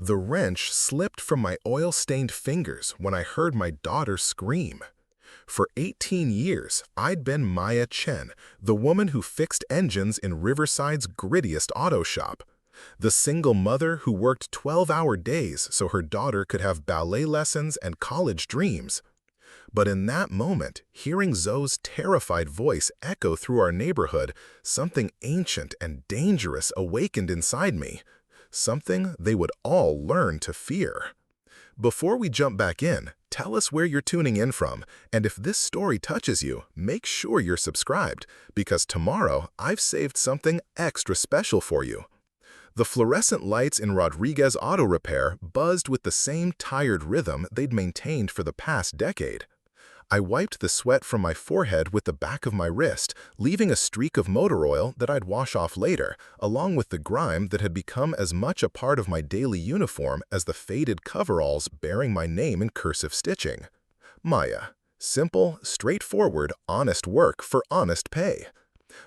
The wrench slipped from my oil-stained fingers when I heard my daughter scream. For 18 years, I'd been Maya Chen, the woman who fixed engines in Riverside's grittiest auto shop. The single mother who worked 12-hour days so her daughter could have ballet lessons and college dreams. But in that moment, hearing Zoe's terrified voice echo through our neighborhood, something ancient and dangerous awakened inside me. Something they would all learn to fear. Before we jump back in, tell us where you're tuning in from, and if this story touches you, make sure you're subscribed, because tomorrow I've saved something extra special for you. The fluorescent lights in Rodriguez Auto Repair buzzed with the same tired rhythm they'd maintained for the past decade. I wiped the sweat from my forehead with the back of my wrist, leaving a streak of motor oil that I'd wash off later, along with the grime that had become as much a part of my daily uniform as the faded coveralls bearing my name in cursive stitching. Maya. Simple, straightforward, honest work for honest pay.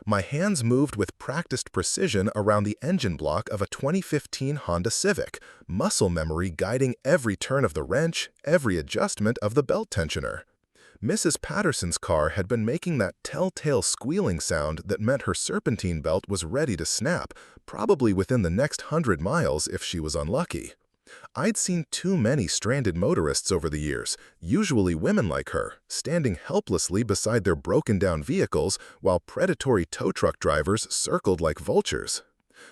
My hands moved with practiced precision around the engine block of a 2015 Honda Civic, muscle memory guiding every turn of the wrench, every adjustment of the belt tensioner. Mrs. Patterson's car had been making that telltale squealing sound that meant her serpentine belt was ready to snap, probably within the next 100 miles if she was unlucky. I'd seen too many stranded motorists over the years, usually women like her, standing helplessly beside their broken-down vehicles while predatory tow truck drivers circled like vultures.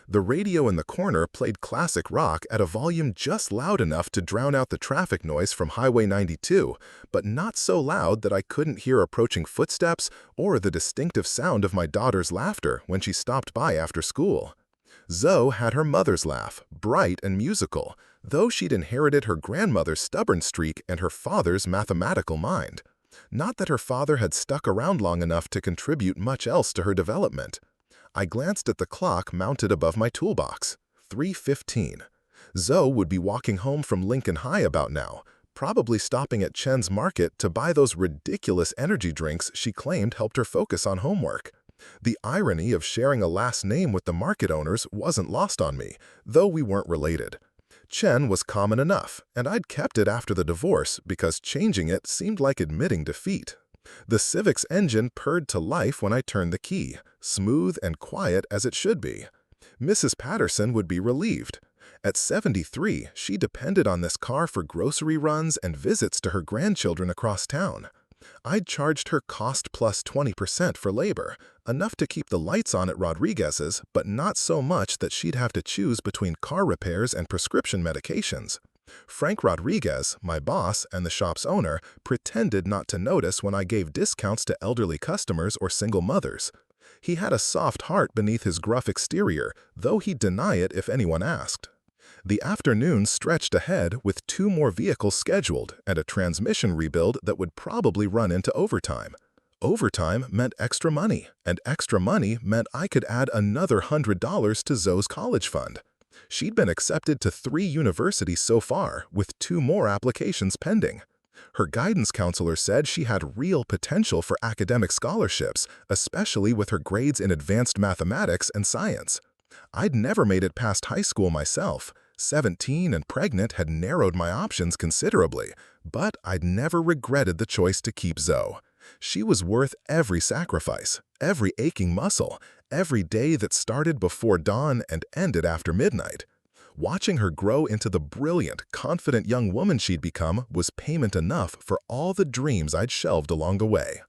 The radio in the corner played classic rock at a volume just loud enough to drown out the traffic noise from Highway 92, but not so loud that I couldn't hear approaching footsteps or the distinctive sound of my daughter's laughter when she stopped by after school. Zoe had her mother's laugh, bright and musical, though she'd inherited her grandmother's stubborn streak and her father's mathematical mind. Not that her father had stuck around long enough to contribute much else to her development. I glanced at the clock mounted above my toolbox. 3:15. Zoe would be walking home from Lincoln High about now, probably stopping at Chen's Market to buy those ridiculous energy drinks she claimed helped her focus on homework. The irony of sharing a last name with the market owners wasn't lost on me, though we weren't related. Chen was common enough, and I'd kept it after the divorce because changing it seemed like admitting defeat. The Civic's engine purred to life when I turned the key, smooth and quiet as it should be. Mrs. Patterson would be relieved. At 73, she depended on this car for grocery runs and visits to her grandchildren across town. I'd charged her cost plus 20% for labor, enough to keep the lights on at Rodriguez's, but not so much that she'd have to choose between car repairs and prescription medications. Frank Rodriguez, my boss and the shop's owner, pretended not to notice when I gave discounts to elderly customers or single mothers. He had a soft heart beneath his gruff exterior, though he'd deny it if anyone asked. The afternoon stretched ahead with 2 more vehicles scheduled and a transmission rebuild that would probably run into overtime. Overtime meant extra money, and extra money meant I could add another $100 to Zoe's college fund. She'd been accepted to 3 universities so far, with 2 more applications pending. Her guidance counselor said she had real potential for academic scholarships, especially with her grades in advanced mathematics and science. I'd never made it past high school myself. 17 and pregnant had narrowed my options considerably, but I'd never regretted the choice to keep Zoe. She was worth every sacrifice, every aching muscle, every day that started before dawn and ended after midnight. Watching her grow into the brilliant, confident young woman she'd become was payment enough for all the dreams I'd shelved along the way.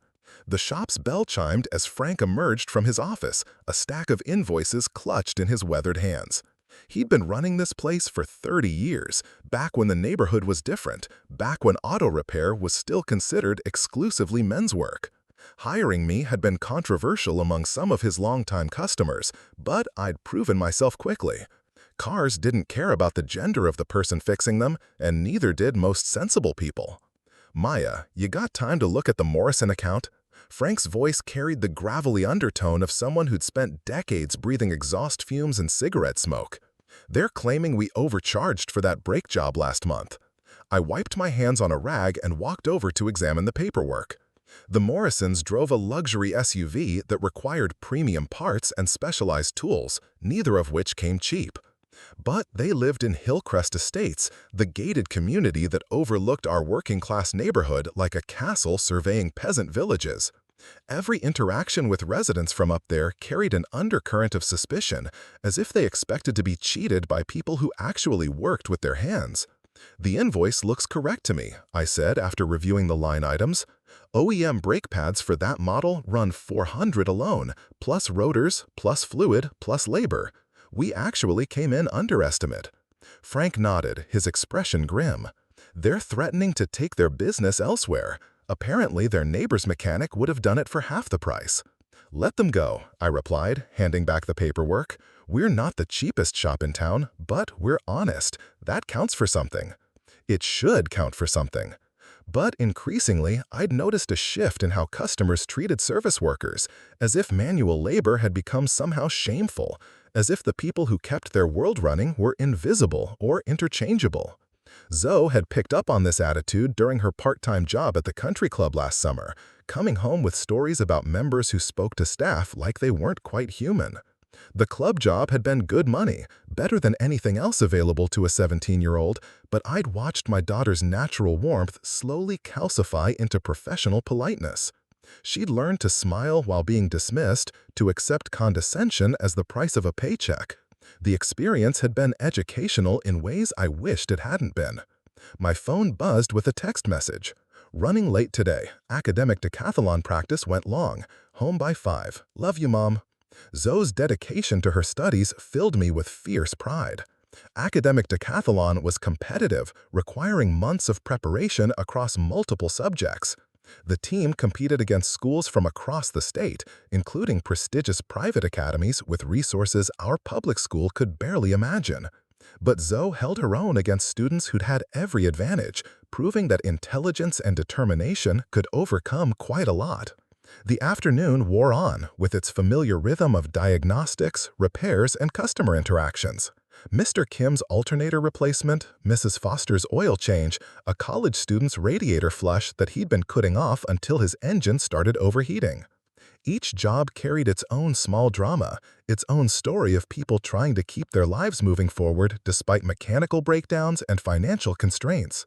The shop's bell chimed as Frank emerged from his office, a stack of invoices clutched in his weathered hands. He'd been running this place for 30 years, back when the neighborhood was different, back when auto repair was still considered exclusively men's work. Hiring me had been controversial among some of his longtime customers, but I'd proven myself quickly. Cars didn't care about the gender of the person fixing them, and neither did most sensible people. Maya, you got time to look at the Morrison account? Frank's voice carried the gravelly undertone of someone who'd spent decades breathing exhaust fumes and cigarette smoke. They're claiming we overcharged for that brake job last month. I wiped my hands on a rag and walked over to examine the paperwork. The Morrisons drove a luxury SUV that required premium parts and specialized tools, neither of which came cheap. But they lived in Hillcrest Estates, the gated community that overlooked our working-class neighborhood like a castle surveying peasant villages. Every interaction with residents from up there carried an undercurrent of suspicion, as if they expected to be cheated by people who actually worked with their hands. "The invoice looks correct to me," I said after reviewing the line items. "OEM brake pads for that model run $400 alone, plus rotors, plus fluid, plus labor. We actually came in under estimate." Frank nodded, his expression grim. "They're threatening to take their business elsewhere. Apparently, their neighbor's mechanic would have done it for half the price." "Let them go," I replied, handing back the paperwork. "We're not the cheapest shop in town, but we're honest. That counts for something." It should count for something. But increasingly, I'd noticed a shift in how customers treated service workers, as if manual labor had become somehow shameful, as if the people who kept their world running were invisible or interchangeable. Zoe had picked up on this attitude during her part-time job at the country club last summer, coming home with stories about members who spoke to staff like they weren't quite human. The club job had been good money, better than anything else available to a 17-year-old, but I'd watched my daughter's natural warmth slowly calcify into professional politeness. She'd learned to smile while being dismissed, to accept condescension as the price of a paycheck. The experience had been educational in ways I wished it hadn't been. My phone buzzed with a text message. "Running late today. Academic decathlon practice went long. Home by 5. Love you, Mom." Zoe's dedication to her studies filled me with fierce pride. Academic decathlon was competitive, requiring months of preparation across multiple subjects. The team competed against schools from across the state, including prestigious private academies with resources our public school could barely imagine. But Zoe held her own against students who'd had every advantage, proving that intelligence and determination could overcome quite a lot. The afternoon wore on, with its familiar rhythm of diagnostics, repairs, and customer interactions. Mr. Kim's alternator replacement, Mrs. Foster's oil change, a college student's radiator flush that he'd been putting off until his engine started overheating. Each job carried its own small drama, its own story of people trying to keep their lives moving forward despite mechanical breakdowns and financial constraints.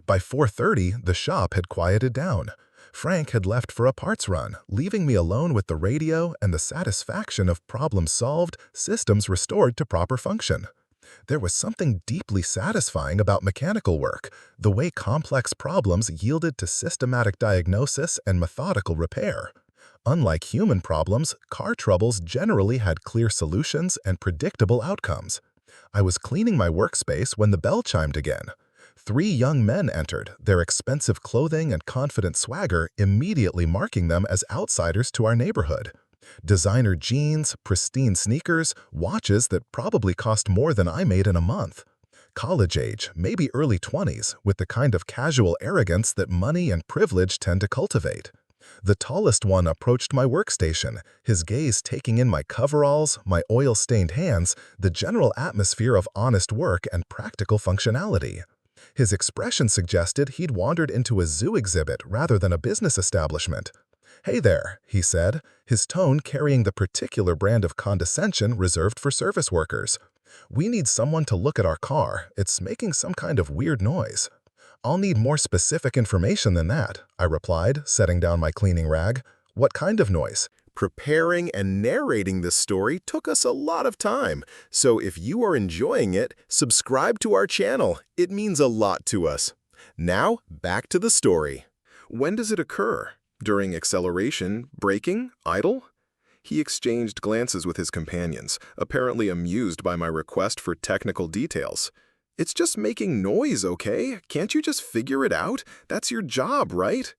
By 4:30, the shop had quieted down. Frank had left for a parts run, leaving me alone with the radio and the satisfaction of problems solved, systems restored to proper function. There was something deeply satisfying about mechanical work, the way complex problems yielded to systematic diagnosis and methodical repair. Unlike human problems, car troubles generally had clear solutions and predictable outcomes. I was cleaning my workspace when the bell chimed again. 3 young men entered, their expensive clothing and confident swagger immediately marking them as outsiders to our neighborhood. Designer jeans, pristine sneakers, watches that probably cost more than I made in a month. College age, maybe early 20s, with the kind of casual arrogance that money and privilege tend to cultivate. The tallest one approached my workstation, his gaze taking in my coveralls, my oil-stained hands, the general atmosphere of honest work and practical functionality. His expression suggested he'd wandered into a zoo exhibit rather than a business establishment. "Hey there," he said, his tone carrying the particular brand of condescension reserved for service workers. "We need someone to look at our car. It's making some kind of weird noise." "I'll need more specific information than that," I replied, setting down my cleaning rag. "What kind of noise?" Preparing and narrating this story took us a lot of time, so if you are enjoying it, subscribe to our channel. It means a lot to us. Now, back to the story. "When does it occur? During acceleration, braking, idle?" He exchanged glances with his companions, apparently amused by my request for technical details. "It's just making noise, okay? Can't you just figure it out? That's your job, right?"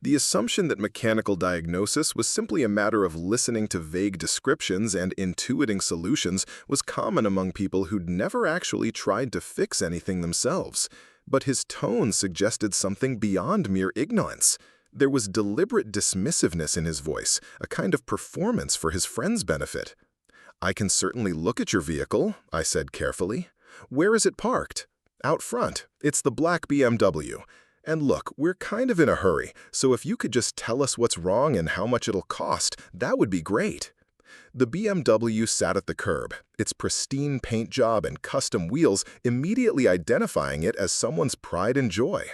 The assumption that mechanical diagnosis was simply a matter of listening to vague descriptions and intuiting solutions was common among people who'd never actually tried to fix anything themselves. But his tone suggested something beyond mere ignorance. There was deliberate dismissiveness in his voice, a kind of performance for his friend's benefit. "I can certainly look at your vehicle," I said carefully. "Where is it parked?" "Out front. It's the black BMW. And look, we're kind of in a hurry, so if you could just tell us what's wrong and how much it'll cost, that would be great." The BMW sat at the curb, its pristine paint job and custom wheels immediately identifying it as someone's pride and joy.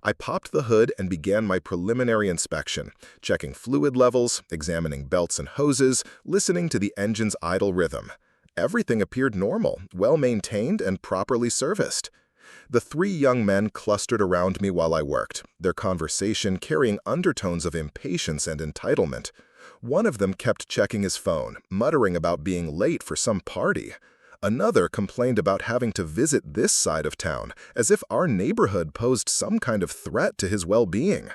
I popped the hood and began my preliminary inspection, checking fluid levels, examining belts and hoses, listening to the engine's idle rhythm. Everything appeared normal, well-maintained, and properly serviced. The three young men clustered around me while I worked, their conversation carrying undertones of impatience and entitlement. One of them kept checking his phone, muttering about being late for some party. Another complained about having to visit this side of town, as if our neighborhood posed some kind of threat to his well-being.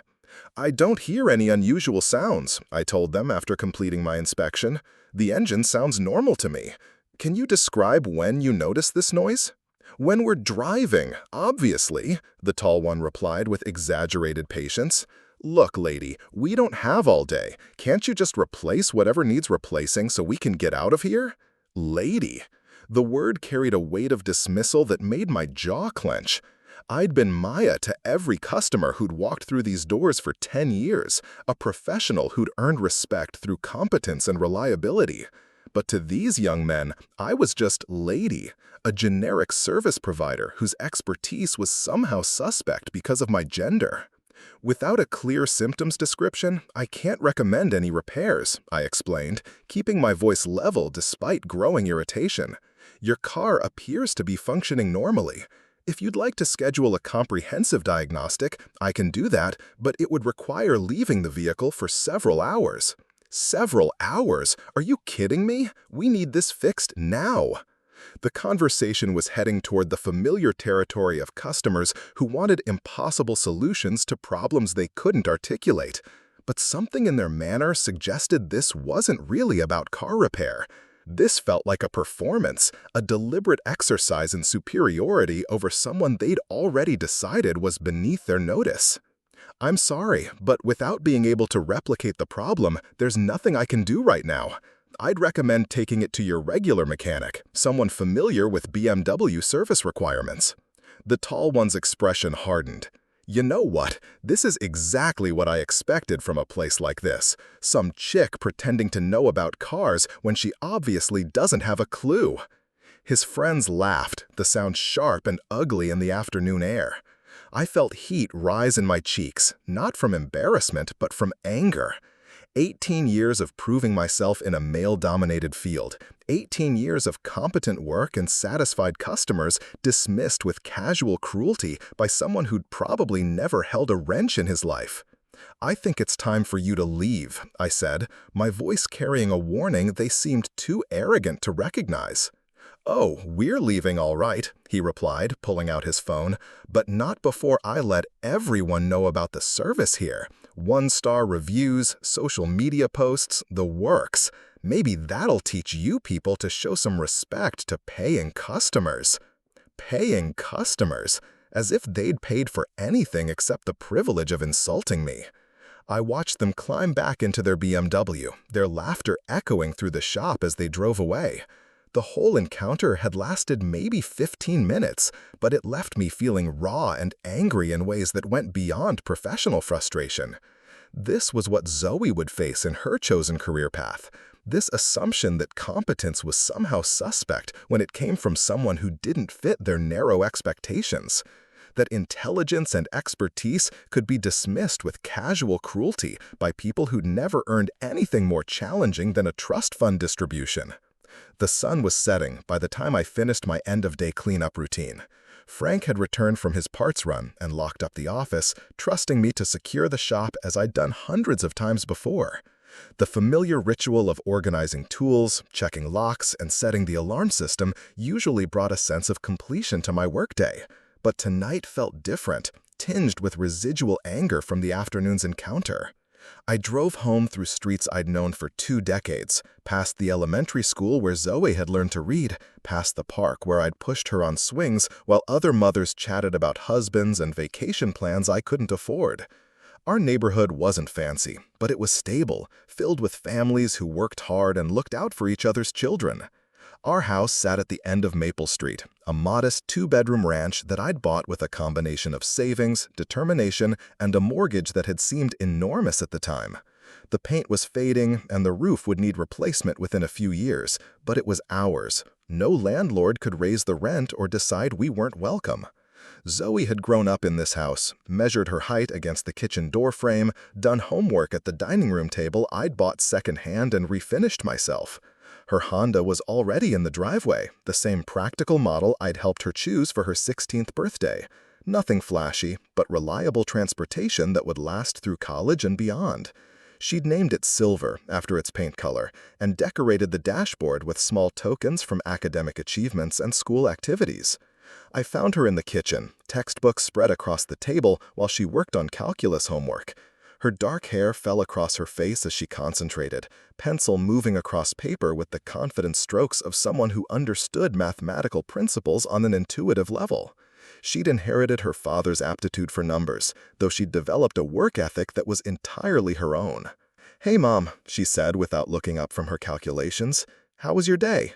"I don't hear any unusual sounds," I told them after completing my inspection. "The engine sounds normal to me. Can you describe when you notice this noise?" "When we're driving, obviously," the tall one replied with exaggerated patience. "Look, lady, we don't have all day. Can't you just replace whatever needs replacing so we can get out of here?" Lady. The word carried a weight of dismissal that made my jaw clench. I'd been Maya to every customer who'd walked through these doors for 10 years, a professional who'd earned respect through competence and reliability. But to these young men, I was just lady, a generic service provider whose expertise was somehow suspect because of my gender. "Without a clear symptoms description, I can't recommend any repairs," I explained, keeping my voice level despite growing irritation. "Your car appears to be functioning normally. If you'd like to schedule a comprehensive diagnostic, I can do that, but it would require leaving the vehicle for several hours." "Several hours? Are you kidding me? We need this fixed now." The conversation was heading toward the familiar territory of customers who wanted impossible solutions to problems they couldn't articulate. But something in their manner suggested this wasn't really about car repair. This felt like a performance, a deliberate exercise in superiority over someone they'd already decided was beneath their notice. "I'm sorry, but without being able to replicate the problem, there's nothing I can do right now. I'd recommend taking it to your regular mechanic, someone familiar with BMW service requirements." The tall one's expression hardened. "You know what? This is exactly what I expected from a place like this. Some chick pretending to know about cars when she obviously doesn't have a clue." His friends laughed, the sound sharp and ugly in the afternoon air. I felt heat rise in my cheeks, not from embarrassment, but from anger. 18 years of proving myself in a male-dominated field, 18 years of competent work and satisfied customers dismissed with casual cruelty by someone who'd probably never held a wrench in his life. "I think it's time for you to leave," I said, my voice carrying a warning they seemed too arrogant to recognize. "Oh, we're leaving all right," he replied, pulling out his phone, "but not before I let everyone know about the service here. 1-star reviews, social media posts, the works. Maybe that'll teach you people to show some respect to paying customers." Paying customers, as if they'd paid for anything except the privilege of insulting me. I watched them climb back into their BMW, their laughter echoing through the shop as they drove away. The whole encounter had lasted maybe 15 minutes, but it left me feeling raw and angry in ways that went beyond professional frustration. This was what Zoe would face in her chosen career path. This assumption that competence was somehow suspect when it came from someone who didn't fit their narrow expectations. That intelligence and expertise could be dismissed with casual cruelty by people who'd never earned anything more challenging than a trust fund distribution. The sun was setting by the time I finished my end-of-day cleanup routine. Frank had returned from his parts run and locked up the office, trusting me to secure the shop as I'd done hundreds of times before. The familiar ritual of organizing tools, checking locks, and setting the alarm system usually brought a sense of completion to my workday. But tonight felt different, tinged with residual anger from the afternoon's encounter. I drove home through streets I'd known for 2 decades, past the elementary school where Zoe had learned to read, past the park where I'd pushed her on swings while other mothers chatted about husbands and vacation plans I couldn't afford. Our neighborhood wasn't fancy, but it was stable, filled with families who worked hard and looked out for each other's children. Our house sat at the end of Maple Street, a modest 2-bedroom ranch that I'd bought with a combination of savings, determination, and a mortgage that had seemed enormous at the time. The paint was fading, and the roof would need replacement within a few years, but it was ours. No landlord could raise the rent or decide we weren't welcome. Zoe had grown up in this house, measured her height against the kitchen door frame, done homework at the dining room table I'd bought secondhand and refinished myself. Her Honda was already in the driveway, the same practical model I'd helped her choose for her 16th birthday. Nothing flashy, but reliable transportation that would last through college and beyond. She'd named it Silver after its paint color and decorated the dashboard with small tokens from academic achievements and school activities. I found her in the kitchen, textbooks spread across the table while she worked on calculus homework. Her dark hair fell across her face as she concentrated, pencil moving across paper with the confident strokes of someone who understood mathematical principles on an intuitive level. She'd inherited her father's aptitude for numbers, though she'd developed a work ethic that was entirely her own. "Hey, Mom," she said without looking up from her calculations. "How was your day?"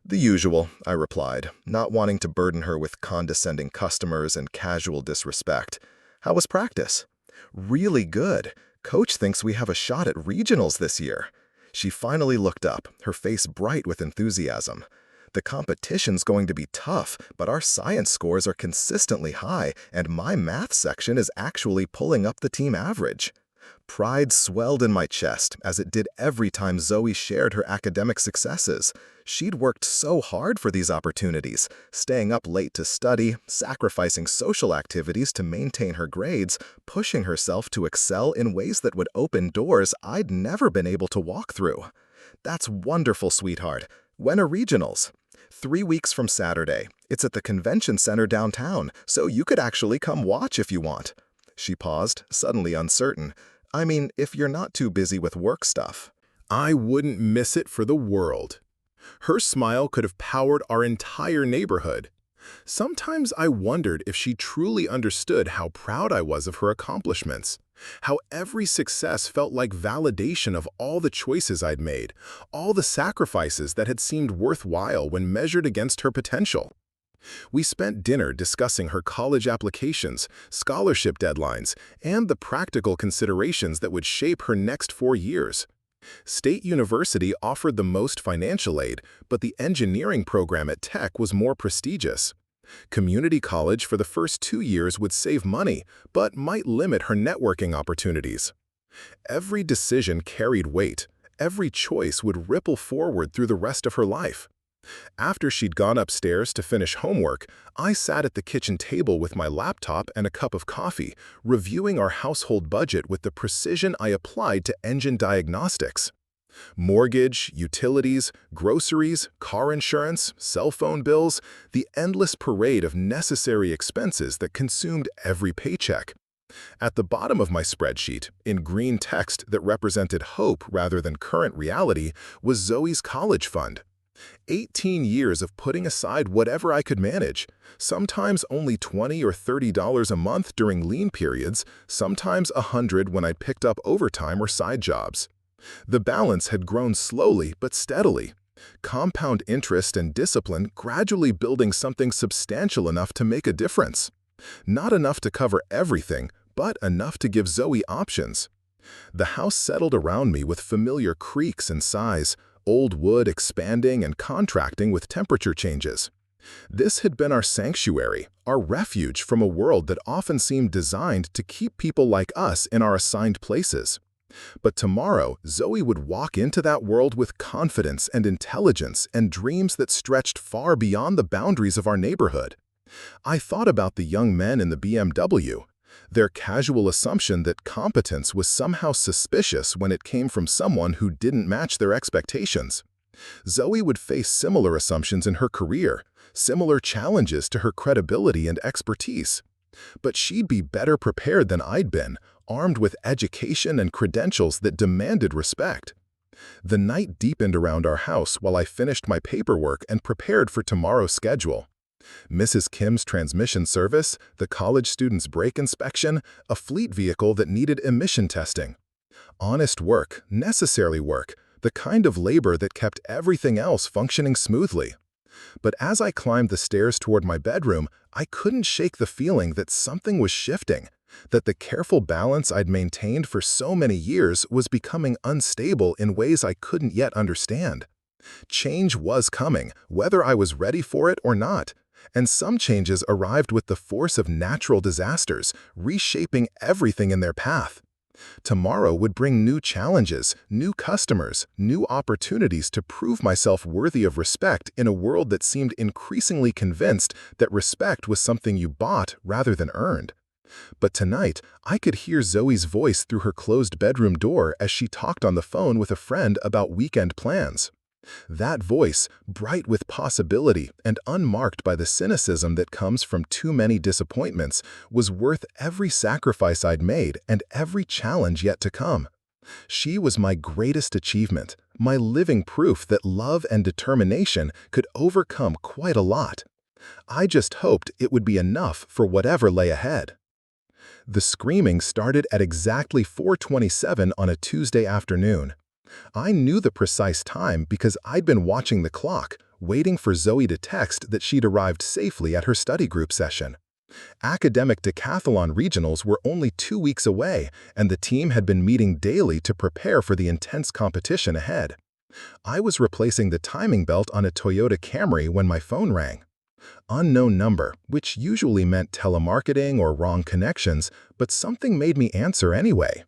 "The usual," I replied, not wanting to burden her with condescending customers and casual disrespect. "How was practice?" "Really good. Coach thinks we have a shot at regionals this year." She finally looked up, her face bright with enthusiasm. "The competition's going to be tough, but our science scores are consistently high, and my math section is actually pulling up the team average." Pride swelled in my chest, as it did every time Zoe shared her academic successes. She'd worked so hard for these opportunities, staying up late to study, sacrificing social activities to maintain her grades, pushing herself to excel in ways that would open doors I'd never been able to walk through. "That's wonderful, sweetheart. When are regionals?" 3 weeks from Saturday. It's at the convention center downtown, so you could actually come watch if you want." She paused, suddenly uncertain. "I mean, if you're not too busy with work stuff." I wouldn't miss it for the world. Her smile could have powered our entire neighborhood. Sometimes I wondered if she truly understood how proud I was of her accomplishments, how every success felt like validation of all the choices I'd made, all the sacrifices that had seemed worthwhile when measured against her potential. We spent dinner discussing her college applications, scholarship deadlines, and the practical considerations that would shape her next 4 years. State University offered the most financial aid, but the engineering program at Tech was more prestigious. Community college for the first 2 years would save money, but might limit her networking opportunities. Every decision carried weight. Every choice would ripple forward through the rest of her life. After she'd gone upstairs to finish homework, I sat at the kitchen table with my laptop and a cup of coffee, reviewing our household budget with the precision I applied to engine diagnostics. Mortgage, utilities, groceries, car insurance, cell phone bills, the endless parade of necessary expenses that consumed every paycheck. At the bottom of my spreadsheet, in green text that represented hope rather than current reality, was Zoe's college fund. 18 years of putting aside whatever I could manage, sometimes only $20 or $30 a month during lean periods, sometimes $100 when I'd picked up overtime or side jobs. The balance had grown slowly but steadily. Compound interest and discipline gradually building something substantial enough to make a difference. Not enough to cover everything, but enough to give Zoe options. The house settled around me with familiar creaks and sighs, old wood expanding and contracting with temperature changes. This had been our sanctuary, our refuge from a world that often seemed designed to keep people like us in our assigned places. But tomorrow, Zoe would walk into that world with confidence and intelligence and dreams that stretched far beyond the boundaries of our neighborhood. I thought about the young men in the BMW. Their casual assumption that competence was somehow suspicious when it came from someone who didn't match their expectations. Zoe would face similar assumptions in her career, similar challenges to her credibility and expertise. But she'd be better prepared than I'd been, armed with education and credentials that demanded respect. The night deepened around our house while I finished my paperwork and prepared for tomorrow's schedule. Mrs. Kim's transmission service, the college student's brake inspection, a fleet vehicle that needed emission testing. Honest work, necessary work, the kind of labor that kept everything else functioning smoothly. But as I climbed the stairs toward my bedroom, I couldn't shake the feeling that something was shifting. that the careful balance I'd maintained for so many years was becoming unstable in ways I couldn't yet understand. Change was coming, whether I was ready for it or not, and some changes arrived with the force of natural disasters, reshaping everything in their path. Tomorrow would bring new challenges, new customers, new opportunities to prove myself worthy of respect in a world that seemed increasingly convinced that respect was something you bought rather than earned. But tonight, I could hear Zoe's voice through her closed bedroom door as she talked on the phone with a friend about weekend plans. That voice, bright with possibility and unmarked by the cynicism that comes from too many disappointments, was worth every sacrifice I'd made and every challenge yet to come. She was my greatest achievement, my living proof that love and determination could overcome quite a lot. I just hoped it would be enough for whatever lay ahead. The screaming started at exactly 4:27 on a Tuesday afternoon. I knew the precise time because I'd been watching the clock, waiting for Zoe to text that she'd arrived safely at her study group session. Academic decathlon regionals were only 2 weeks away, and the team had been meeting daily to prepare for the intense competition ahead. I was replacing the timing belt on a Toyota Camry when my phone rang. Unknown number, which usually meant telemarketing or wrong connections, but something made me answer anyway.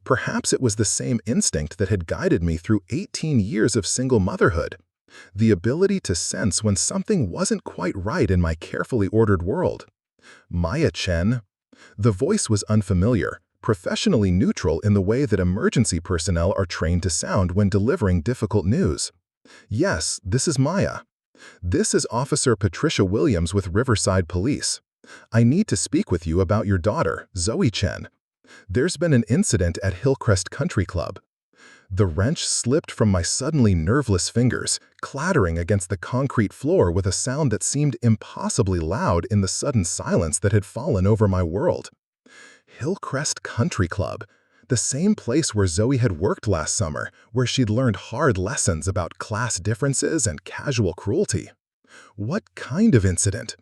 Perhaps it was the same instinct that had guided me through 18 years of single motherhood. The ability to sense when something wasn't quite right in my carefully ordered world. Maya Chen? The voice was unfamiliar, professionally neutral in the way that emergency personnel are trained to sound when delivering difficult news. Yes, this is Maya. This is Officer Patricia Williams with Riverside Police. I need to speak with you about your daughter, Zoe Chen. There's been an incident at Hillcrest Country Club. The wrench slipped from my suddenly nerveless fingers, clattering against the concrete floor with a sound that seemed impossibly loud in the sudden silence that had fallen over my world. Hillcrest Country Club, the same place where Zoe had worked last summer, where she'd learned hard lessons about class differences and casual cruelty. What kind of incident?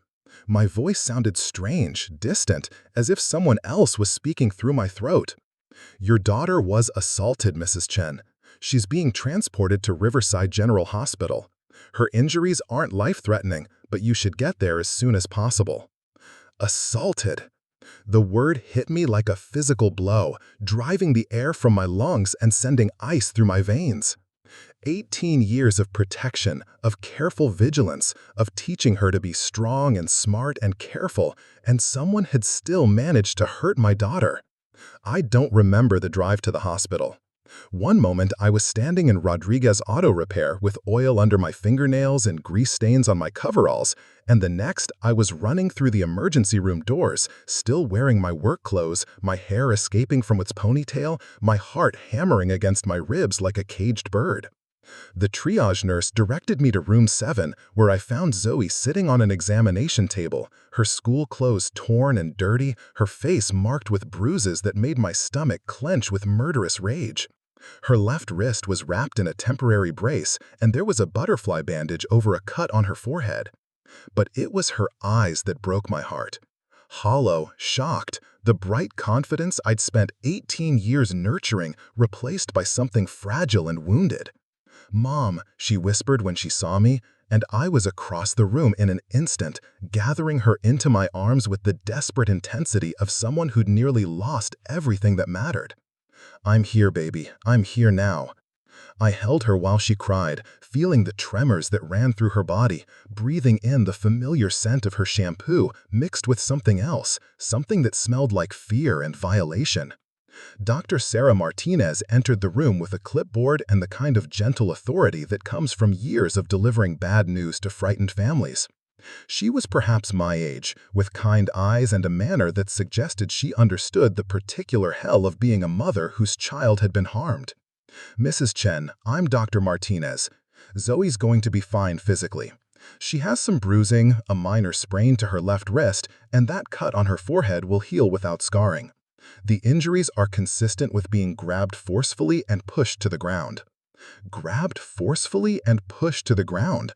My voice sounded strange, distant, as if someone else was speaking through my throat. Your daughter was assaulted, Mrs. Chen. She's being transported to Riverside General Hospital. Her injuries aren't life-threatening, but you should get there as soon as possible. Assaulted. The word hit me like a physical blow, driving the air from my lungs and sending ice through my veins. 18 years of protection, of careful vigilance, of teaching her to be strong and smart and careful, and someone had still managed to hurt my daughter. I don't remember the drive to the hospital. One moment I was standing in Rodriguez Auto Repair with oil under my fingernails and grease stains on my coveralls, and the next I was running through the emergency room doors, still wearing my work clothes, my hair escaping from its ponytail, my heart hammering against my ribs like a caged bird. The triage nurse directed me to room 7, where I found Zoe sitting on an examination table, her school clothes torn and dirty, her face marked with bruises that made my stomach clench with murderous rage. Her left wrist was wrapped in a temporary brace, and there was a butterfly bandage over a cut on her forehead. But it was her eyes that broke my heart. Hollow, shocked, the bright confidence I'd spent 18 years nurturing replaced by something fragile and wounded. "Mom," she whispered when she saw me, and I was across the room in an instant, gathering her into my arms with the desperate intensity of someone who'd nearly lost everything that mattered. "I'm here, baby. I'm here now." I held her while she cried, feeling the tremors that ran through her body, breathing in the familiar scent of her shampoo mixed with something else, something that smelled like fear and violation. Dr. Sarah Martinez entered the room with a clipboard and the kind of gentle authority that comes from years of delivering bad news to frightened families. She was perhaps my age, with kind eyes and a manner that suggested she understood the particular hell of being a mother whose child had been harmed. "Mrs. Chen, I'm Dr. Martinez. Zoe's going to be fine physically. She has some bruising, a minor sprain to her left wrist, and that cut on her forehead will heal without scarring. The injuries are consistent with being grabbed forcefully and pushed to the ground." Grabbed forcefully and pushed to the ground.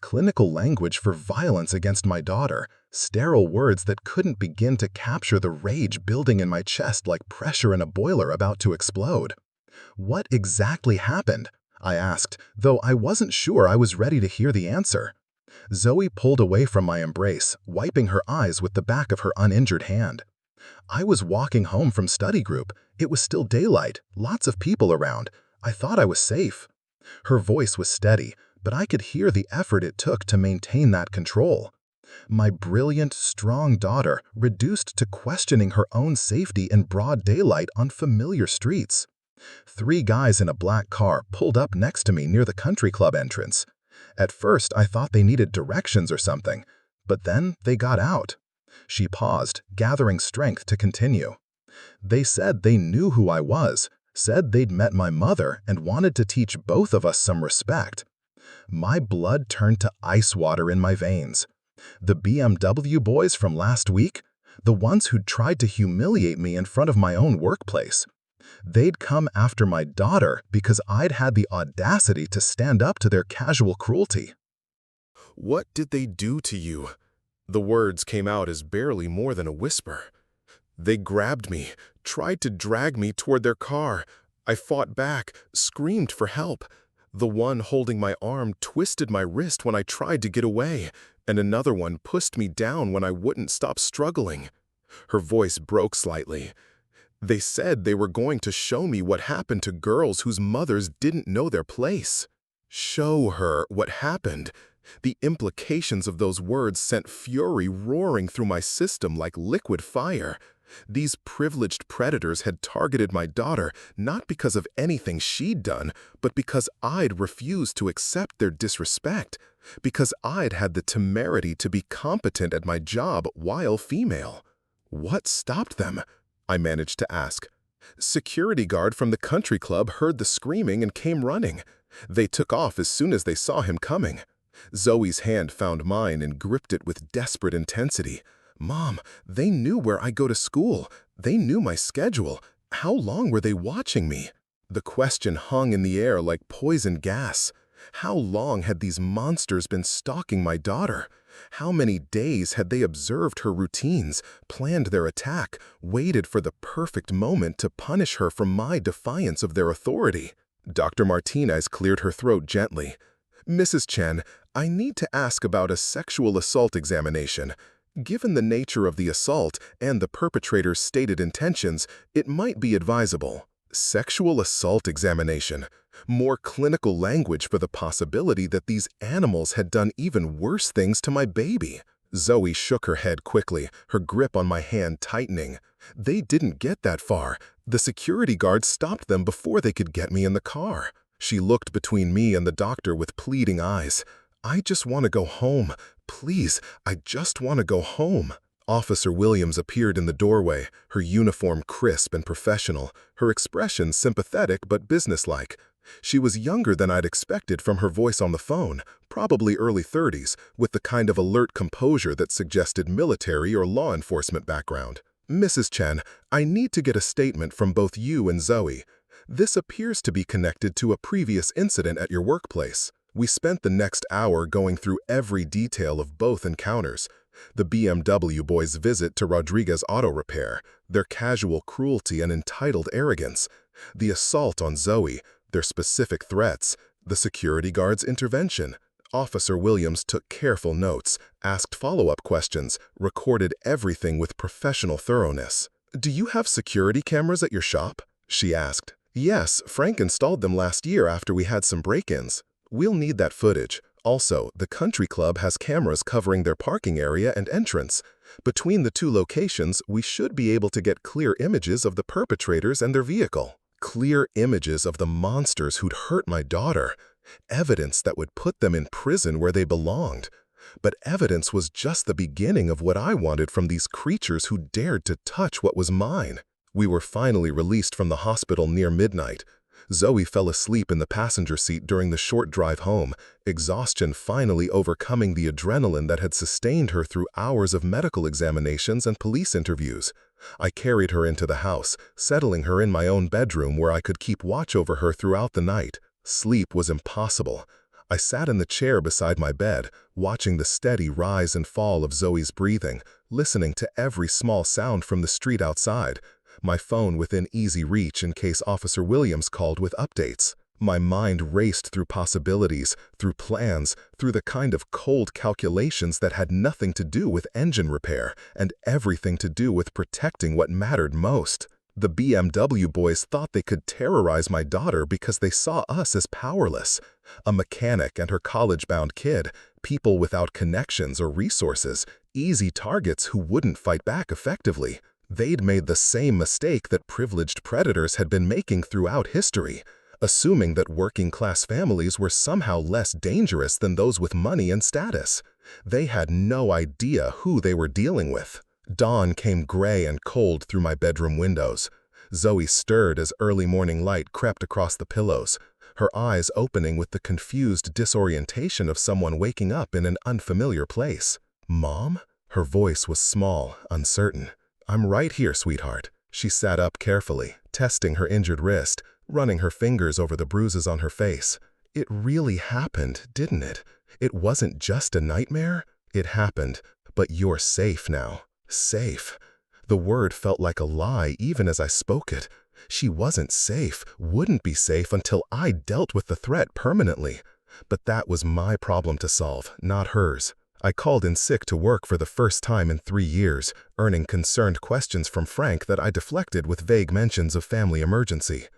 Clinical language for violence against my daughter, Sterile words that couldn't begin to capture the rage building in my chest like pressure in a boiler about to explode. "What exactly happened?" I asked, though I wasn't sure I was ready to hear the answer. Zoe pulled away from my embrace, wiping her eyes with the back of her uninjured hand. "I was walking home from study group. It was still daylight, lots of people around. I thought I was safe." Her voice was steady, but I could hear the effort it took to maintain that control. My brilliant, strong daughter reduced to questioning her own safety in broad daylight on familiar streets. 3 guys in a black car pulled up next to me near the country club entrance. At first, I thought they needed directions or something, but then they got out. She paused, gathering strength to continue. "They said they knew who I was, said they'd met my mother and wanted to teach both of us some respect." My blood turned to ice water in my veins. The BMW boys from last week? The ones who'd tried to humiliate me in front of my own workplace. They'd come after my daughter because I'd had the audacity to stand up to their casual cruelty. "What did they do to you?" The words came out as barely more than a whisper. "They grabbed me, tried to drag me toward their car. I fought back, screamed for help. The one holding my arm twisted my wrist when I tried to get away, and another one pushed me down when I wouldn't stop struggling." Her voice broke slightly. "They said they were going to show me what happened to girls whose mothers didn't know their place. Show her what happened." The implications of those words sent fury roaring through my system like liquid fire. These privileged predators had targeted my daughter not because of anything she'd done, but because I'd refused to accept their disrespect, because I'd had the temerity to be competent at my job while female. "What stopped them?" I managed to ask. "Security guard from the country club heard the screaming and came running. They took off as soon as they saw him coming." Zoe's hand found mine and gripped it with desperate intensity. "Mom, they knew where I go to school. They knew my schedule. How long were they watching me?" The question hung in the air like poison gas. How long had these monsters been stalking my daughter? How many days had they observed her routines, planned their attack, waited for the perfect moment to punish her for my defiance of their authority? Dr. Martinez cleared her throat gently. "Mrs. Chen, I need to ask about a sexual assault examination. Given the nature of the assault and the perpetrator's stated intentions, it might be advisable." Sexual assault examination. More clinical language for the possibility that these animals had done even worse things to my baby. Zoe shook her head quickly, her grip on my hand tightening. "They didn't get that far. The security guards stopped them before they could get me in the car." She looked between me and the doctor with pleading eyes. "I just want to go home. Please, I just want to go home." Officer Williams appeared in the doorway, her uniform crisp and professional, her expression sympathetic but businesslike. She was younger than I'd expected from her voice on the phone, probably early 30s, with the kind of alert composure that suggested military or law enforcement background. "Mrs. Chen, I need to get a statement from both you and Zoe. This appears to be connected to a previous incident at your workplace." We spent the next hour going through every detail of both encounters. The BMW boys' visit to Rodriguez Auto Repair, their casual cruelty and entitled arrogance, the assault on Zoe, their specific threats, the security guard's intervention. Officer Williams took careful notes, asked follow-up questions, recorded everything with professional thoroughness. "Do you have security cameras at your shop?" she asked. "Yes, Frank installed them last year after we had some break-ins. We'll need that footage. Also, the country club has cameras covering their parking area and entrance. Between the 2 locations, we should be able to get clear images of the perpetrators and their vehicle. Clear images of the monsters who'd hurt my daughter. Evidence that would put them in prison where they belonged. But evidence was just the beginning of what I wanted from these creatures who dared to touch what was mine. We were finally released from the hospital near midnight. Zoe fell asleep in the passenger seat during the short drive home, exhaustion finally overcoming the adrenaline that had sustained her through hours of medical examinations and police interviews. I carried her into the house, settling her in my own bedroom where I could keep watch over her throughout the night. Sleep was impossible. I sat in the chair beside my bed, watching the steady rise and fall of Zoe's breathing, listening to every small sound from the street outside, my phone within easy reach in case Officer Williams called with updates. My mind raced through possibilities, through plans, through the kind of cold calculations that had nothing to do with engine repair and everything to do with protecting what mattered most. The BMW boys thought they could terrorize my daughter because they saw us as powerless. A mechanic and her college-bound kid, people without connections or resources, easy targets who wouldn't fight back effectively. They'd made the same mistake that privileged predators had been making throughout history, assuming that working-class families were somehow less dangerous than those with money and status. They had no idea who they were dealing with. Dawn came gray and cold through my bedroom windows. Zoe stirred as early morning light crept across the pillows, her eyes opening with the confused disorientation of someone waking up in an unfamiliar place. "Mom?" Her voice was small, uncertain. "I'm right here, sweetheart." She sat up carefully, testing her injured wrist, running her fingers over the bruises on her face. "It really happened, didn't it? It wasn't just a nightmare? It happened, but you're safe now." Safe. The word felt like a lie even as I spoke it. She wasn't safe, wouldn't be safe until I dealt with the threat permanently. But that was my problem to solve, not hers. I called in sick to work for the first time in 3 years, earning concerned questions from Frank that I deflected with vague mentions of family emergency.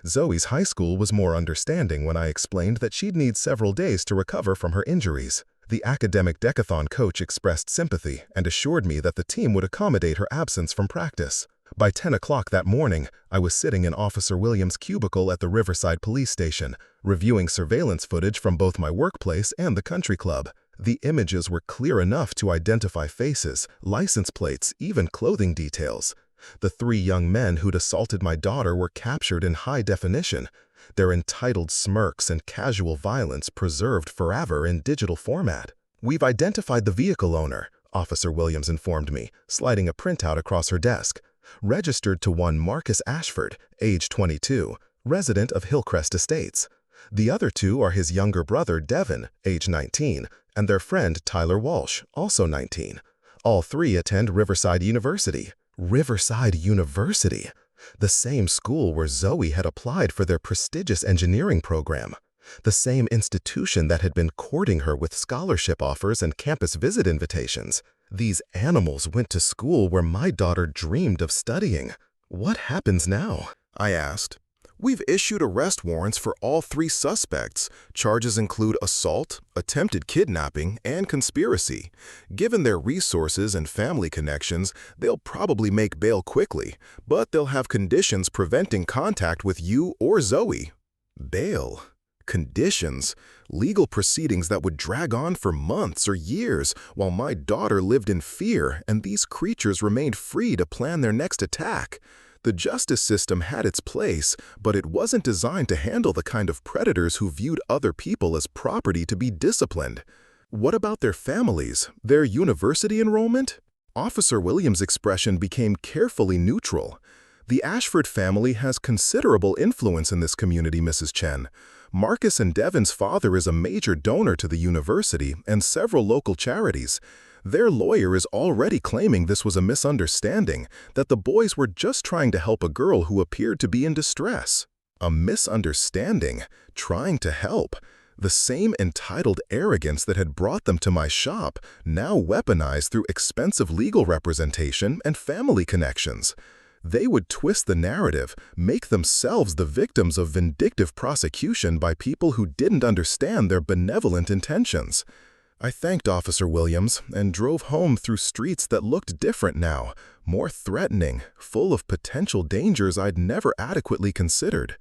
Zoe's high school was more understanding when I explained that she'd need several days to recover from her injuries. The academic decathlon coach expressed sympathy and assured me that the team would accommodate her absence from practice. By 10 o'clock that morning, I was sitting in Officer Williams' cubicle at the Riverside police station, reviewing surveillance footage from both my workplace and the country club. The images were clear enough to identify faces, license plates, even clothing details. The 3 young men who'd assaulted my daughter were captured in high definition, their entitled smirks and casual violence preserved forever in digital format. "We've identified the vehicle owner," Officer Williams informed me, sliding a printout across her desk. "Registered to one Marcus Ashford, age 22, resident of Hillcrest Estates. The other 2 are his younger brother Devin, age 19, and their friend Tyler Walsh, also 19. All 3 attend Riverside University." Riverside University? The same school where Zoe had applied for their prestigious engineering program. The same institution that had been courting her with scholarship offers and campus visit invitations. These animals went to school where my daughter dreamed of studying. "What happens now?" I asked. "We've issued arrest warrants for all 3 suspects. Charges include assault, attempted kidnapping, and conspiracy. Given their resources and family connections, they'll probably make bail quickly, but they'll have conditions preventing contact with you or Zoe." Bail? Conditions? Legal proceedings that would drag on for months or years while my daughter lived in fear and these creatures remained free to plan their next attack. The justice system had its place, but it wasn't designed to handle the kind of predators who viewed other people as property to be disciplined. What about their families, their university enrollment? Officer Williams' expression became carefully neutral. "The Ashford family has considerable influence in this community, Mrs. Chen. Marcus and Devin's father is a major donor to the university and several local charities. Their lawyer is already claiming this was a misunderstanding, that the boys were just trying to help a girl who appeared to be in distress." A misunderstanding? Trying to help? The same entitled arrogance that had brought them to my shop, now weaponized through expensive legal representation and family connections. They would twist the narrative, make themselves the victims of vindictive prosecution by people who didn't understand their benevolent intentions. I thanked Officer Williams and drove home through streets that looked different now, more threatening, full of potential dangers I'd never adequately considered.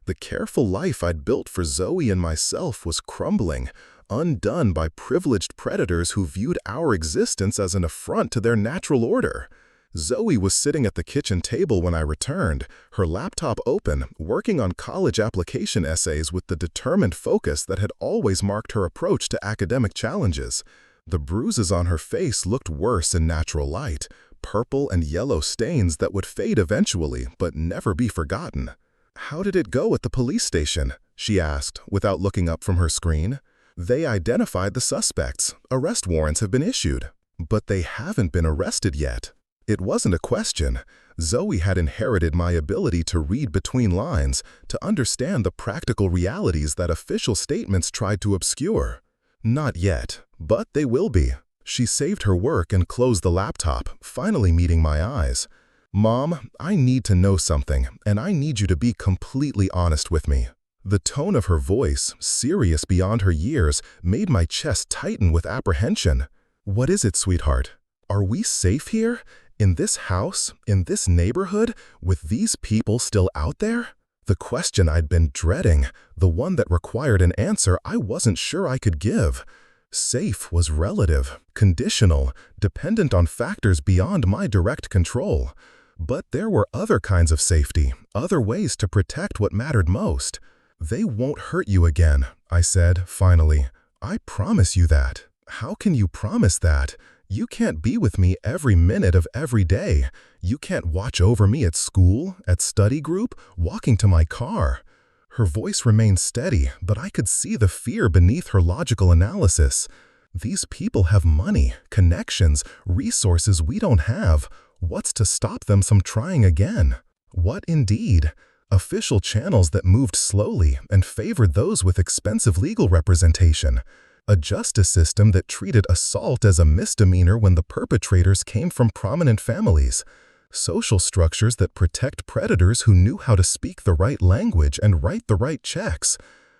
The careful life I'd built for Zoe and myself was crumbling, undone by privileged predators who viewed our existence as an affront to their natural order. Zoe was sitting at the kitchen table when I returned, her laptop open, working on college application essays with the determined focus that had always marked her approach to academic challenges. The bruises on her face looked worse in natural light, purple and yellow stains that would fade eventually but never be forgotten. "How did it go at the police station?" she asked, without looking up from her screen. They identified the suspects. Arrest warrants have been issued. But they haven't been arrested yet. It wasn't a question. Zoe had inherited my ability to read between lines, to understand the practical realities that official statements tried to obscure. Not yet, but they will be. She saved her work and closed the laptop, finally meeting my eyes. Mom, I need to know something, and I need you to be completely honest with me. The tone of her voice, serious beyond her years, made my chest tighten with apprehension. What is it, sweetheart? Are we safe here? In this house? In this neighborhood? With these people still out there? The question I'd been dreading, the one that required an answer I wasn't sure I could give. Safe was relative, conditional, dependent on factors beyond my direct control. But there were other kinds of safety, other ways to protect what mattered most. They won't hurt you again, I said, finally. I promise you that. How can you promise that? You can't be with me every minute of every day. You can't watch over me at school, at study group, walking to my car. Her voice remained steady, but I could see the fear beneath her logical analysis. These people have money, connections, resources we don't have. What's to stop them from trying again? What indeed? Official channels that moved slowly and favored those with expensive legal representation. A justice system that treated assault as a misdemeanor when the perpetrators came from prominent families. Social structures that protect predators who knew how to speak the right language and write the right checks.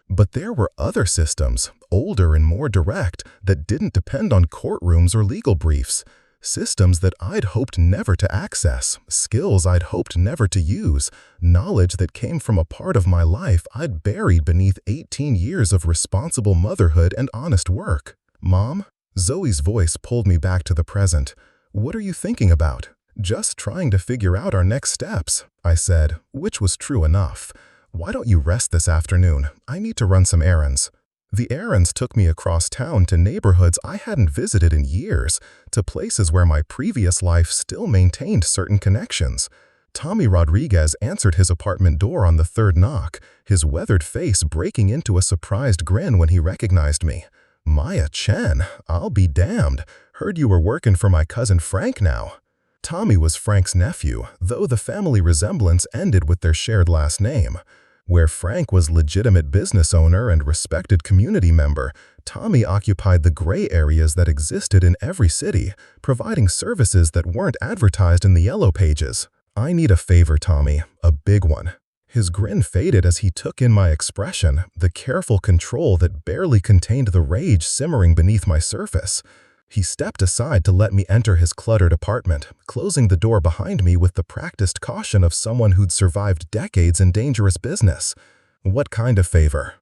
But there were other systems, older and more direct, that didn't depend on courtrooms or legal briefs. Systems that I'd hoped never to access, skills I'd hoped never to use, knowledge that came from a part of my life I'd buried beneath 18 years of responsible motherhood and honest work. Mom? Zoe's voice pulled me back to the present. What are you thinking about? Just trying to figure out our next steps, I said, which was true enough. Why don't you rest this afternoon? I need to run some errands. The errands took me across town to neighborhoods I hadn't visited in years, to places where my previous life still maintained certain connections. Tommy Rodriguez answered his apartment door on the third knock, his weathered face breaking into a surprised grin when he recognized me. Maya Chen, I'll be damned. Heard you were working for my cousin Frank now. Tommy was Frank's nephew, though the family resemblance ended with their shared last name. Where Frank was legitimate business owner and respected community member, Tommy occupied the gray areas that existed in every city, providing services that weren't advertised in the yellow pages. I need a favor, Tommy, a big one. His grin faded as he took in my expression, the careful control that barely contained the rage simmering beneath my surface. He stepped aside to let me enter his cluttered apartment, closing the door behind me with the practiced caution of someone who'd survived decades in dangerous business. What kind of favor?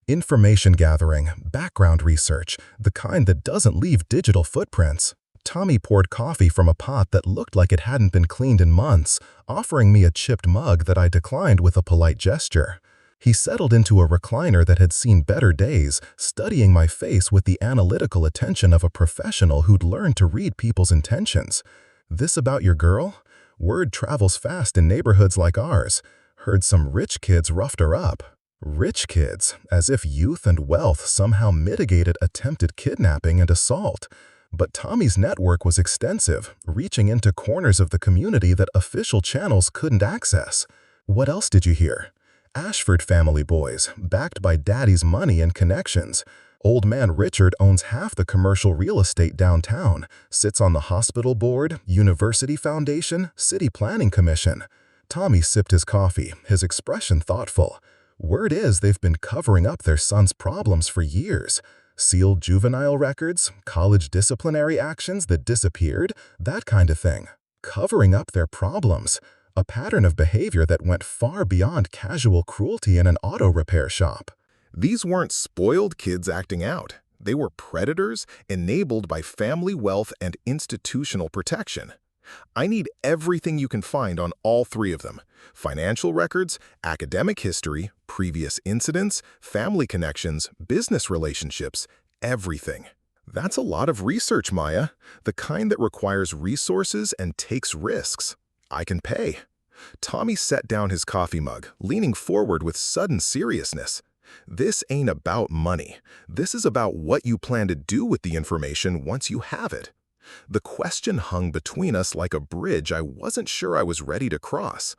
Information gathering, background research, the kind that doesn't leave digital footprints. Tommy poured coffee from a pot that looked like it hadn't been cleaned in months, offering me a chipped mug that I declined with a polite gesture. He settled into a recliner that had seen better days, studying my face with the analytical attention of a professional who'd learned to read people's intentions. This about your girl? Word travels fast in neighborhoods like ours. Heard some rich kids roughed her up. Rich kids, as if youth and wealth somehow mitigated attempted kidnapping and assault. But Tommy's network was extensive, reaching into corners of the community that official channels couldn't access. What else did you hear? Ashford family boys, backed by daddy's money and connections. Old man Richard owns half the commercial real estate downtown, sits on the hospital board, university foundation, city planning commission. Tommy sipped his coffee, his expression thoughtful. Word is they've been covering up their son's problems for years. Sealed juvenile records, college disciplinary actions that disappeared, that kind of thing. Covering up their problems. A pattern of behavior that went far beyond casual cruelty in an auto repair shop. These weren't spoiled kids acting out. They were predators enabled by family wealth and institutional protection. I need everything you can find on all three of them. Financial records, academic history, previous incidents, family connections, business relationships, everything. That's a lot of research, Maya, the kind that requires resources and takes risks. I can pay. Tommy set down his coffee mug, leaning forward with sudden seriousness. This ain't about money. This is about what you plan to do with the information once you have it. The question hung between us like a bridge I wasn't sure I was ready to cross.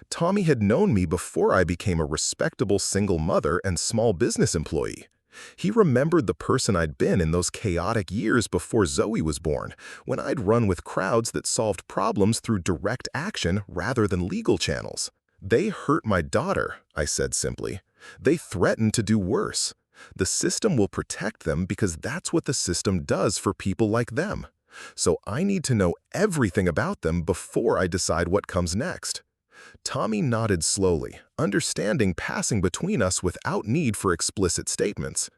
Tommy had known me before I became a respectable single mother and small business employee. He remembered the person I'd been in those chaotic years before Zoe was born, when I'd run with crowds that solved problems through direct action rather than legal channels. "They hurt my daughter," I said simply. "They threaten to do worse. The system will protect them because that's what the system does for people like them. So I need to know everything about them before I decide what comes next." Tommy nodded slowly, understanding passing between us without need for explicit statements.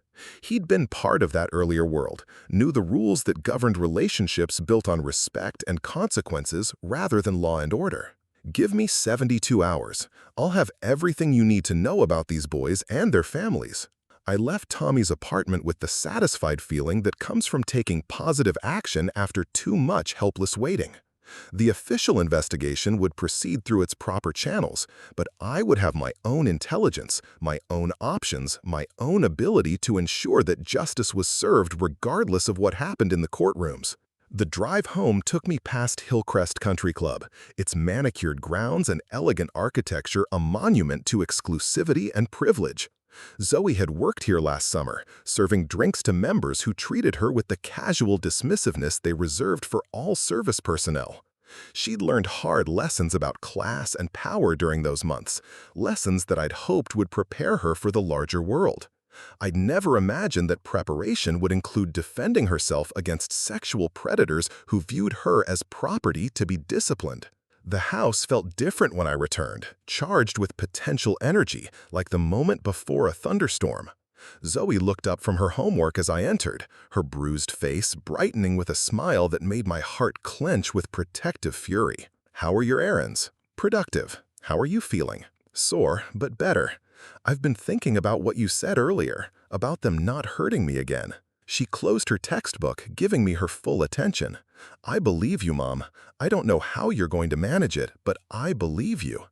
He'd been part of that earlier world, knew the rules that governed relationships built on respect and consequences rather than law and order. "Give me 72 hours. I'll have everything you need to know about these boys and their families." I left Tommy's apartment with the satisfied feeling that comes from taking positive action after too much helpless waiting. The official investigation would proceed through its proper channels, but I would have my own intelligence, my own options, my own ability to ensure that justice was served regardless of what happened in the courtrooms. The drive home took me past Hillcrest Country Club, its manicured grounds and elegant architecture a monument to exclusivity and privilege. Zoe had worked here last summer, serving drinks to members who treated her with the casual dismissiveness they reserved for all service personnel. She'd learned hard lessons about class and power during those months, lessons that I'd hoped would prepare her for the larger world. I'd never imagined that preparation would include defending herself against sexual predators who viewed her as property to be disciplined. The house felt different when I returned, charged with potential energy, like the moment before a thunderstorm. Zoe looked up from her homework as I entered, her bruised face brightening with a smile that made my heart clench with protective fury. "How are your errands?" "Productive. How are you feeling?" "Sore, but better. I've been thinking about what you said earlier, about them not hurting me again." She closed her textbook, giving me her full attention. "I believe you, Mom. I don't know how you're going to manage it, but I believe you."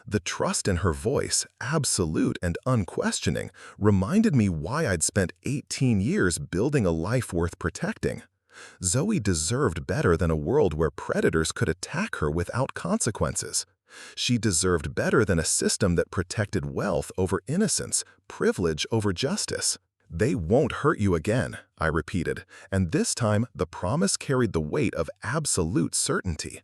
The trust in her voice, absolute and unquestioning, reminded me why I'd spent 18 years building a life worth protecting. Zoe deserved better than a world where predators could attack her without consequences. She deserved better than a system that protected wealth over innocence, privilege over justice. "They won't hurt you again," I repeated, and this time the promise carried the weight of absolute certainty.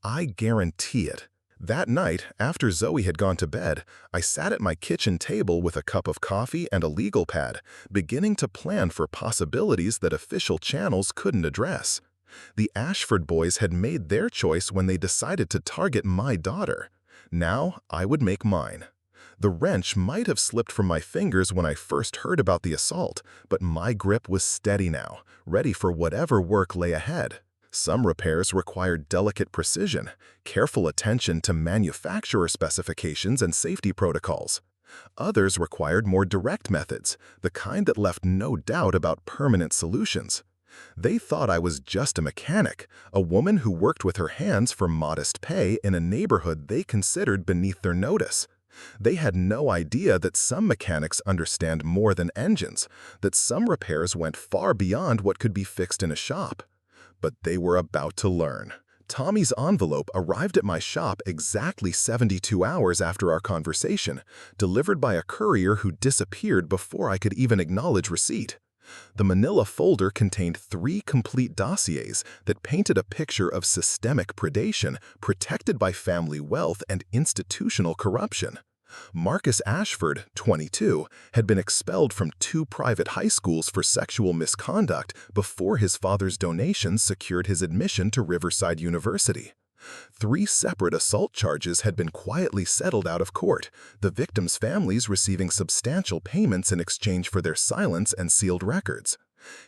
"I guarantee it." That night, after Zoe had gone to bed, I sat at my kitchen table with a cup of coffee and a legal pad, beginning to plan for possibilities that official channels couldn't address. The Ashford boys had made their choice when they decided to target my daughter. Now I would make mine. The wrench might have slipped from my fingers when I first heard about the assault, but my grip was steady now, ready for whatever work lay ahead. Some repairs required delicate precision, careful attention to manufacturer specifications and safety protocols. Others required more direct methods, the kind that left no doubt about permanent solutions. They thought I was just a mechanic, a woman who worked with her hands for modest pay in a neighborhood they considered beneath their notice. They had no idea that some mechanics understand more than engines, that some repairs went far beyond what could be fixed in a shop. But they were about to learn. Tommy's envelope arrived at my shop exactly 72 hours after our conversation, delivered by a courier who disappeared before I could even acknowledge receipt. The manila folder contained 3 complete dossiers that painted a picture of systemic predation protected by family wealth and institutional corruption. Marcus Ashford, 22, had been expelled from 2 private high schools for sexual misconduct before his father's donations secured his admission to Riverside University. 3 separate assault charges had been quietly settled out of court, the victims' families receiving substantial payments in exchange for their silence and sealed records.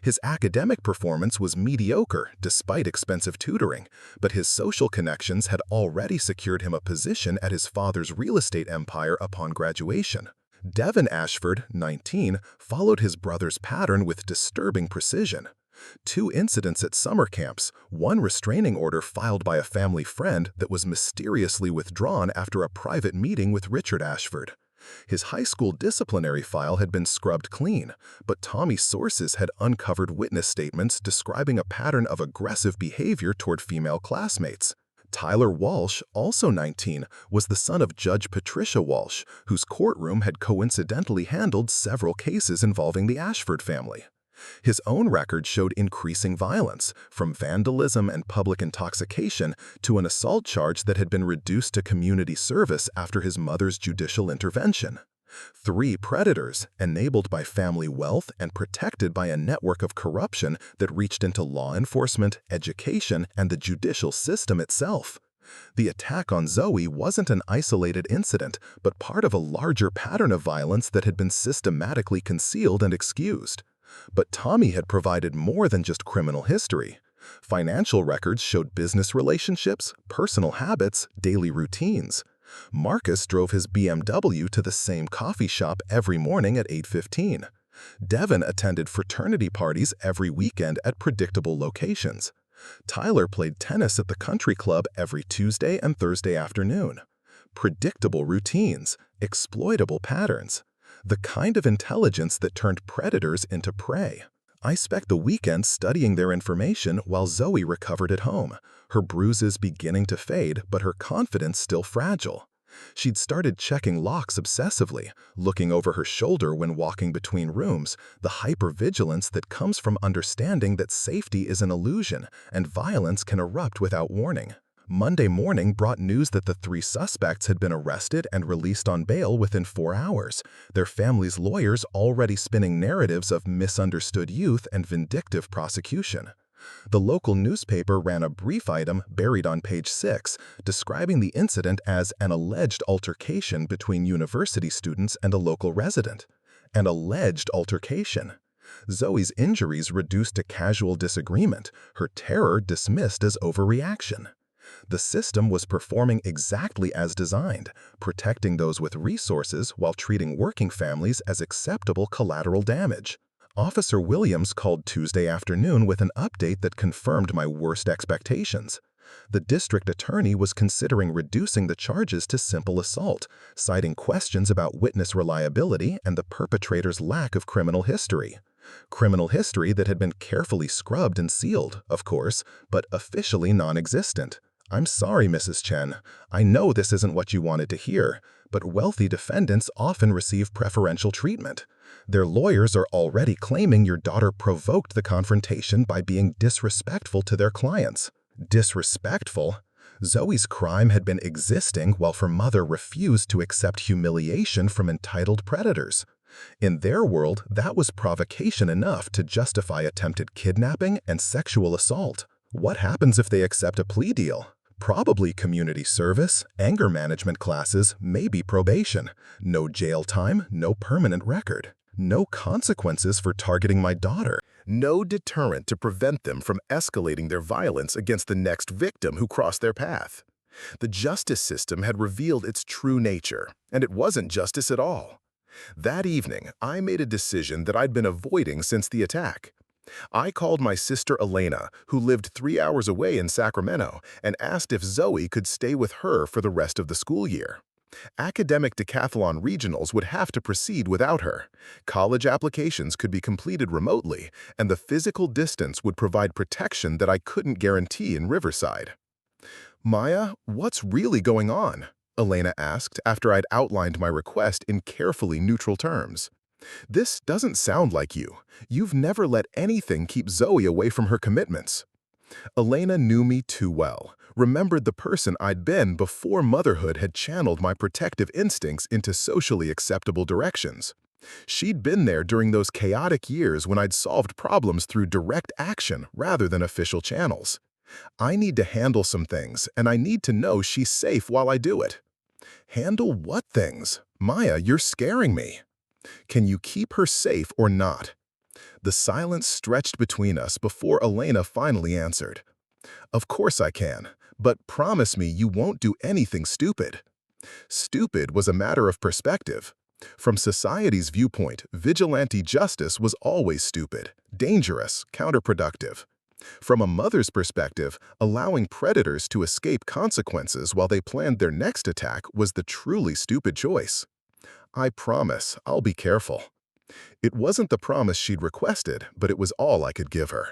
His academic performance was mediocre despite expensive tutoring, but his social connections had already secured him a position at his father's real estate empire upon graduation. Devin Ashford, 19, followed his brother's pattern with disturbing precision. 2 incidents at summer camps, 1 restraining order filed by a family friend that was mysteriously withdrawn after a private meeting with Richard Ashford. His high school disciplinary file had been scrubbed clean, but Tommy's sources had uncovered witness statements describing a pattern of aggressive behavior toward female classmates. Tyler Walsh, also 19, was the son of Judge Patricia Walsh, whose courtroom had coincidentally handled several cases involving the Ashford family. His own record showed increasing violence, from vandalism and public intoxication to an assault charge that had been reduced to community service after his mother's judicial intervention. 3 predators, enabled by family wealth and protected by a network of corruption that reached into law enforcement, education, and the judicial system itself. The attack on Zoe wasn't an isolated incident, but part of a larger pattern of violence that had been systematically concealed and excused. But Tommy had provided more than just criminal history. Financial records showed business relationships, personal habits, daily routines. Marcus drove his BMW to the same coffee shop every morning at 8:15. Devin attended fraternity parties every weekend at predictable locations. Tyler played tennis at the country club every Tuesday and Thursday afternoon. Predictable routines, exploitable patterns. The kind of intelligence that turned predators into prey. I spent the weekend studying their information while Zoe recovered at home, her bruises beginning to fade but her confidence still fragile. She'd started checking locks obsessively, looking over her shoulder when walking between rooms, the hypervigilance that comes from understanding that safety is an illusion and violence can erupt without warning. Monday morning brought news that the 3 suspects had been arrested and released on bail within 4 hours, their families' lawyers already spinning narratives of misunderstood youth and vindictive prosecution. The local newspaper ran a brief item buried on page 6, describing the incident as an alleged altercation between university students and a local resident. An alleged altercation. Zoe's injuries reduced to casual disagreement, her terror dismissed as overreaction. The system was performing exactly as designed, protecting those with resources while treating working families as acceptable collateral damage. Officer Williams called Tuesday afternoon with an update that confirmed my worst expectations. The district attorney was considering reducing the charges to simple assault, citing questions about witness reliability and the perpetrator's lack of criminal history. Criminal history that had been carefully scrubbed and sealed, of course, but officially non-existent. I'm sorry, Mrs. Chen. I know this isn't what you wanted to hear, but wealthy defendants often receive preferential treatment. Their lawyers are already claiming your daughter provoked the confrontation by being disrespectful to their clients. Disrespectful? Zoe's crime had been existing while her mother refused to accept humiliation from entitled predators. In their world, that was provocation enough to justify attempted kidnapping and sexual assault. What happens if they accept a plea deal? Probably community service, anger management classes, maybe probation. No jail time, no permanent record. No consequences for targeting my daughter. No deterrent to prevent them from escalating their violence against the next victim who crossed their path. The justice system had revealed its true nature, and it wasn't justice at all. That evening, I made a decision that I'd been avoiding since the attack. I called my sister Elena, who lived 3 hours away in Sacramento, and asked if Zoe could stay with her for the rest of the school year. Academic decathlon regionals would have to proceed without her. College applications could be completed remotely, and the physical distance would provide protection that I couldn't guarantee in Riverside. Maya, what's really going on? Elena asked after I'd outlined my request in carefully neutral terms. This doesn't sound like you. You've never let anything keep Zoe away from her commitments. Elena knew me too well, remembered the person I'd been before motherhood had channeled my protective instincts into socially acceptable directions. She'd been there during those chaotic years when I'd solved problems through direct action rather than official channels. I need to handle some things, and I need to know she's safe while I do it. Handle what things? Maya, you're scaring me. Can you keep her safe or not? The silence stretched between us before Elena finally answered. Of course I can, but promise me you won't do anything stupid. Stupid was a matter of perspective. From society's viewpoint, vigilante justice was always stupid, dangerous, counterproductive. From a mother's perspective, allowing predators to escape consequences while they planned their next attack was the truly stupid choice. I promise, I'll be careful. It wasn't the promise she'd requested, but it was all I could give her.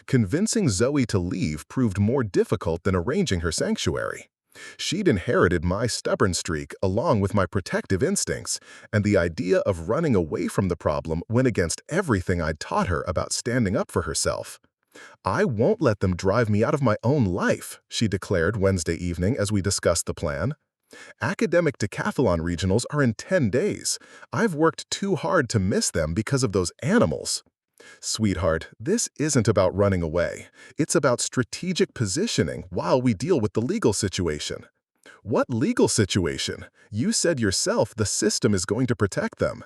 Convincing Zoe to leave proved more difficult than arranging her sanctuary. She'd inherited my stubborn streak along with my protective instincts, and the idea of running away from the problem went against everything I'd taught her about standing up for herself. "I won't let them drive me out of my own life," she declared Wednesday evening as we discussed the plan. "Academic decathlon regionals are in 10 days. I've worked too hard to miss them because of those animals." "Sweetheart, this isn't about running away. It's about strategic positioning while we deal with the legal situation." "What legal situation? You said yourself the system is going to protect them."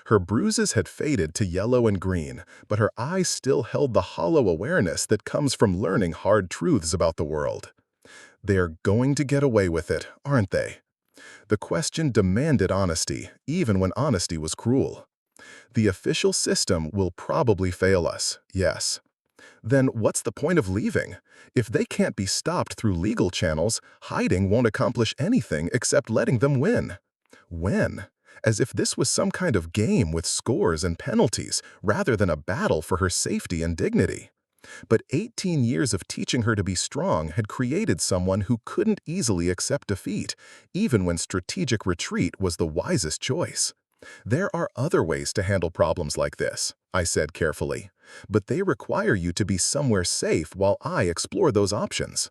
Her bruises had faded to yellow and green, but her eyes still held the hollow awareness that comes from learning hard truths about the world. "They are going to get away with it, aren't they?" The question demanded honesty, even when honesty was cruel. "The official system will probably fail us, yes." "Then what's the point of leaving? If they can't be stopped through legal channels, hiding won't accomplish anything except letting them win." When? As if this was some kind of game with scores and penalties, rather than a battle for her safety and dignity. But 18 years of teaching her to be strong had created someone who couldn't easily accept defeat, even when strategic retreat was the wisest choice. "There are other ways to handle problems like this," I said carefully, "but they require you to be somewhere safe while I explore those options."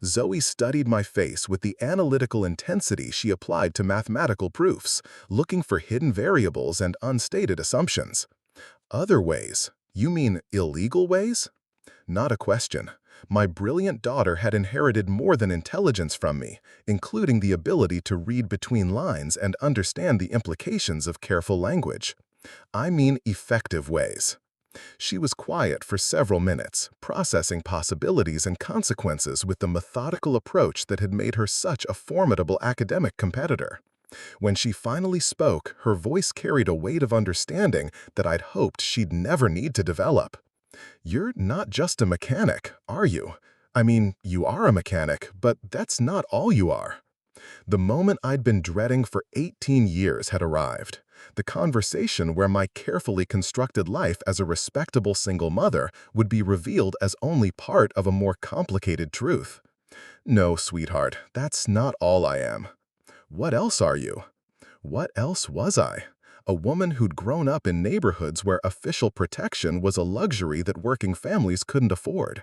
Zoe studied my face with the analytical intensity she applied to mathematical proofs, looking for hidden variables and unstated assumptions. "Other ways? You mean illegal ways?" Not a question. My brilliant daughter had inherited more than intelligence from me, including the ability to read between lines and understand the implications of careful language. "I mean effective ways." She was quiet for several minutes, processing possibilities and consequences with the methodical approach that had made her such a formidable academic competitor. When she finally spoke, her voice carried a weight of understanding that I'd hoped she'd never need to develop. "You're not just a mechanic, are you? I mean, you are a mechanic, but that's not all you are." The moment I'd been dreading for 18 years had arrived. The conversation where my carefully constructed life as a respectable single mother would be revealed as only part of a more complicated truth. "No, sweetheart, that's not all I am." "What else are you?" What else was I? A woman who'd grown up in neighborhoods where official protection was a luxury that working families couldn't afford.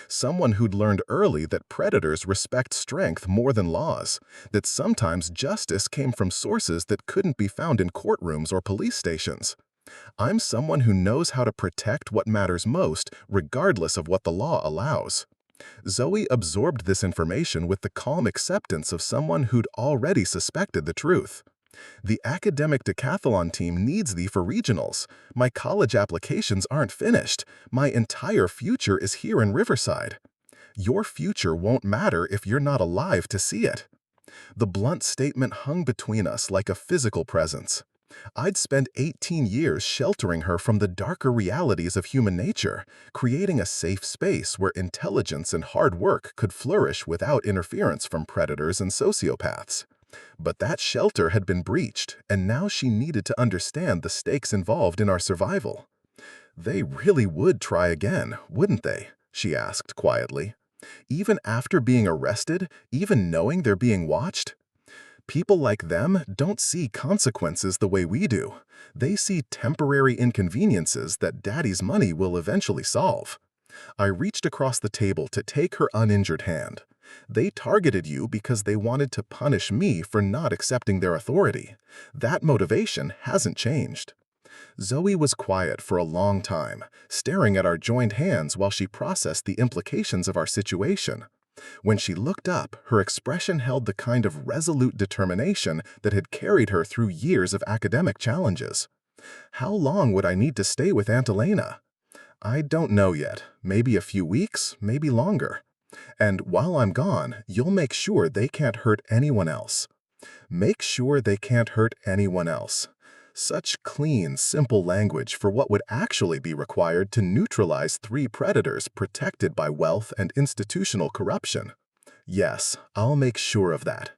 Someone who'd learned early that predators respect strength more than laws, that sometimes justice came from sources that couldn't be found in courtrooms or police stations. I'm someone who knows how to protect what matters most, regardless of what the law allows. Zoe absorbed this information with the calm acceptance of someone who'd already suspected the truth. "The academic decathlon team needs thee for regionals. My college applications aren't finished. My entire future is here in Riverside." "Your future won't matter if you're not alive to see it." The blunt statement hung between us like a physical presence. I'd spent 18 years sheltering her from the darker realities of human nature, creating a safe space where intelligence and hard work could flourish without interference from predators and sociopaths. But that shelter had been breached, and now she needed to understand the stakes involved in our survival. "They really would try again, wouldn't they?" she asked quietly. "Even after being arrested, even knowing they're being watched?" "People like them don't see consequences the way we do. They see temporary inconveniences that Daddy's money will eventually solve." I reached across the table to take her uninjured hand. "They targeted you because they wanted to punish me for not accepting their authority. That motivation hasn't changed." Zoe was quiet for a long time, staring at our joined hands while she processed the implications of our situation. When she looked up, her expression held the kind of resolute determination that had carried her through years of academic challenges. "How long would I need to stay with Aunt Elena?" "I don't know yet. Maybe a few weeks, maybe longer. And while I'm gone, you'll make sure they can't hurt anyone else." Make sure they can't hurt anyone else. Such clean, simple language for what would actually be required to neutralize 3 predators protected by wealth and institutional corruption. "Yes, I'll make sure of that."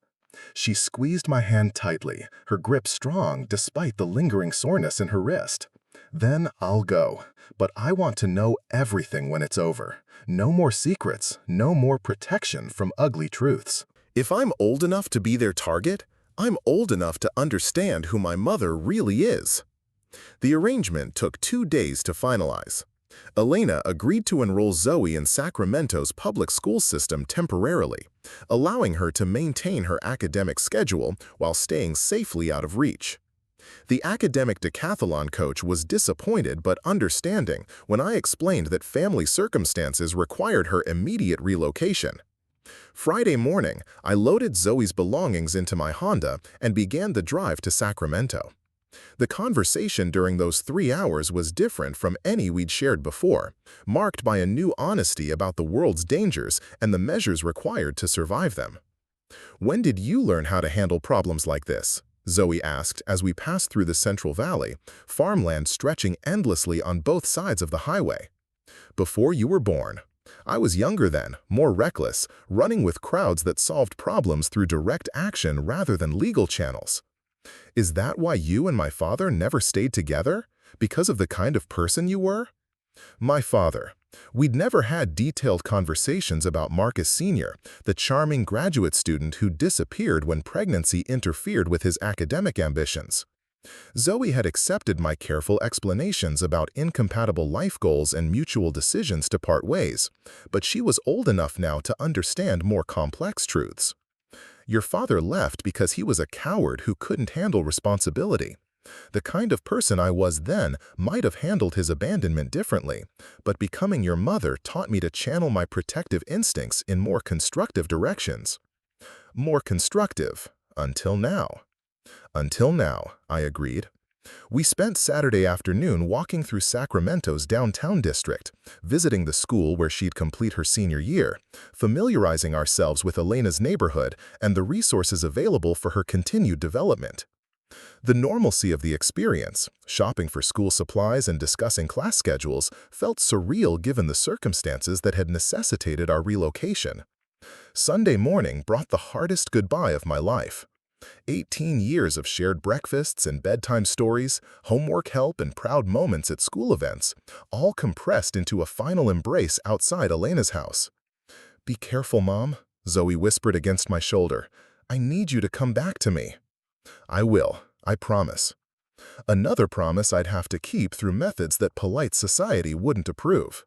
She squeezed my hand tightly, her grip strong despite the lingering soreness in her wrist. Then I'll go, but I want to know everything when it's over. No more secrets, no more protection from ugly truths. If I'm old enough to be their target, I'm old enough to understand who my mother really is. The arrangement took 2 days to finalize. Elena agreed to enroll Zoe in Sacramento's public school system temporarily, allowing her to maintain her academic schedule while staying safely out of reach. The academic decathlon coach was disappointed but understanding when I explained that family circumstances required her immediate relocation. Friday morning, I loaded Zoe's belongings into my Honda and began the drive to Sacramento. The conversation during those 3 hours was different from any we'd shared before, marked by a new honesty about the world's dangers and the measures required to survive them. "When did you learn how to handle problems like this?" Zoe asked as we passed through the Central Valley, farmland stretching endlessly on both sides of the highway. "Before you were born. I was younger then, more reckless, running with crowds that solved problems through direct action rather than legal channels." "Is that why you and my father never stayed together? Because of the kind of person you were?" "My father. We'd never had detailed conversations about Marcus Sr., the charming graduate student who disappeared when pregnancy interfered with his academic ambitions. Zoe had accepted my careful explanations about incompatible life goals and mutual decisions to part ways, but she was old enough now to understand more complex truths. Your father left because he was a coward who couldn't handle responsibility. The kind of person I was then might have handled his abandonment differently, but becoming your mother taught me to channel my protective instincts in more constructive directions." "More constructive, until now." "Until now," I agreed. We spent Saturday afternoon walking through Sacramento's downtown district, visiting the school where she'd complete her senior year, familiarizing ourselves with Elena's neighborhood and the resources available for her continued development. The normalcy of the experience, shopping for school supplies and discussing class schedules, felt surreal given the circumstances that had necessitated our relocation. Sunday morning brought the hardest goodbye of my life. 18 years of shared breakfasts and bedtime stories, homework help and proud moments at school events, all compressed into a final embrace outside Elena's house. "Be careful, Mom," Zoe whispered against my shoulder. "I need you to come back to me." "I will, I promise." Another promise I'd have to keep through methods that polite society wouldn't approve.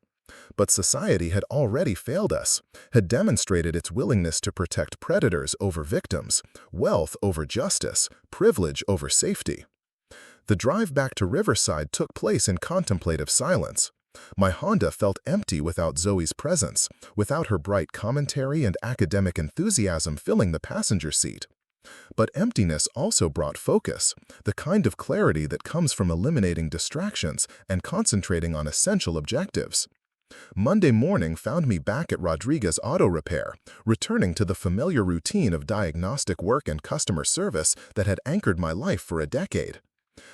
But society had already failed us, had demonstrated its willingness to protect predators over victims, wealth over justice, privilege over safety. The drive back to Riverside took place in contemplative silence. My Honda felt empty without Zoe's presence, without her bright commentary and academic enthusiasm filling the passenger seat. But emptiness also brought focus, the kind of clarity that comes from eliminating distractions and concentrating on essential objectives. Monday morning found me back at Rodriguez Auto Repair, returning to the familiar routine of diagnostic work and customer service that had anchored my life for a decade.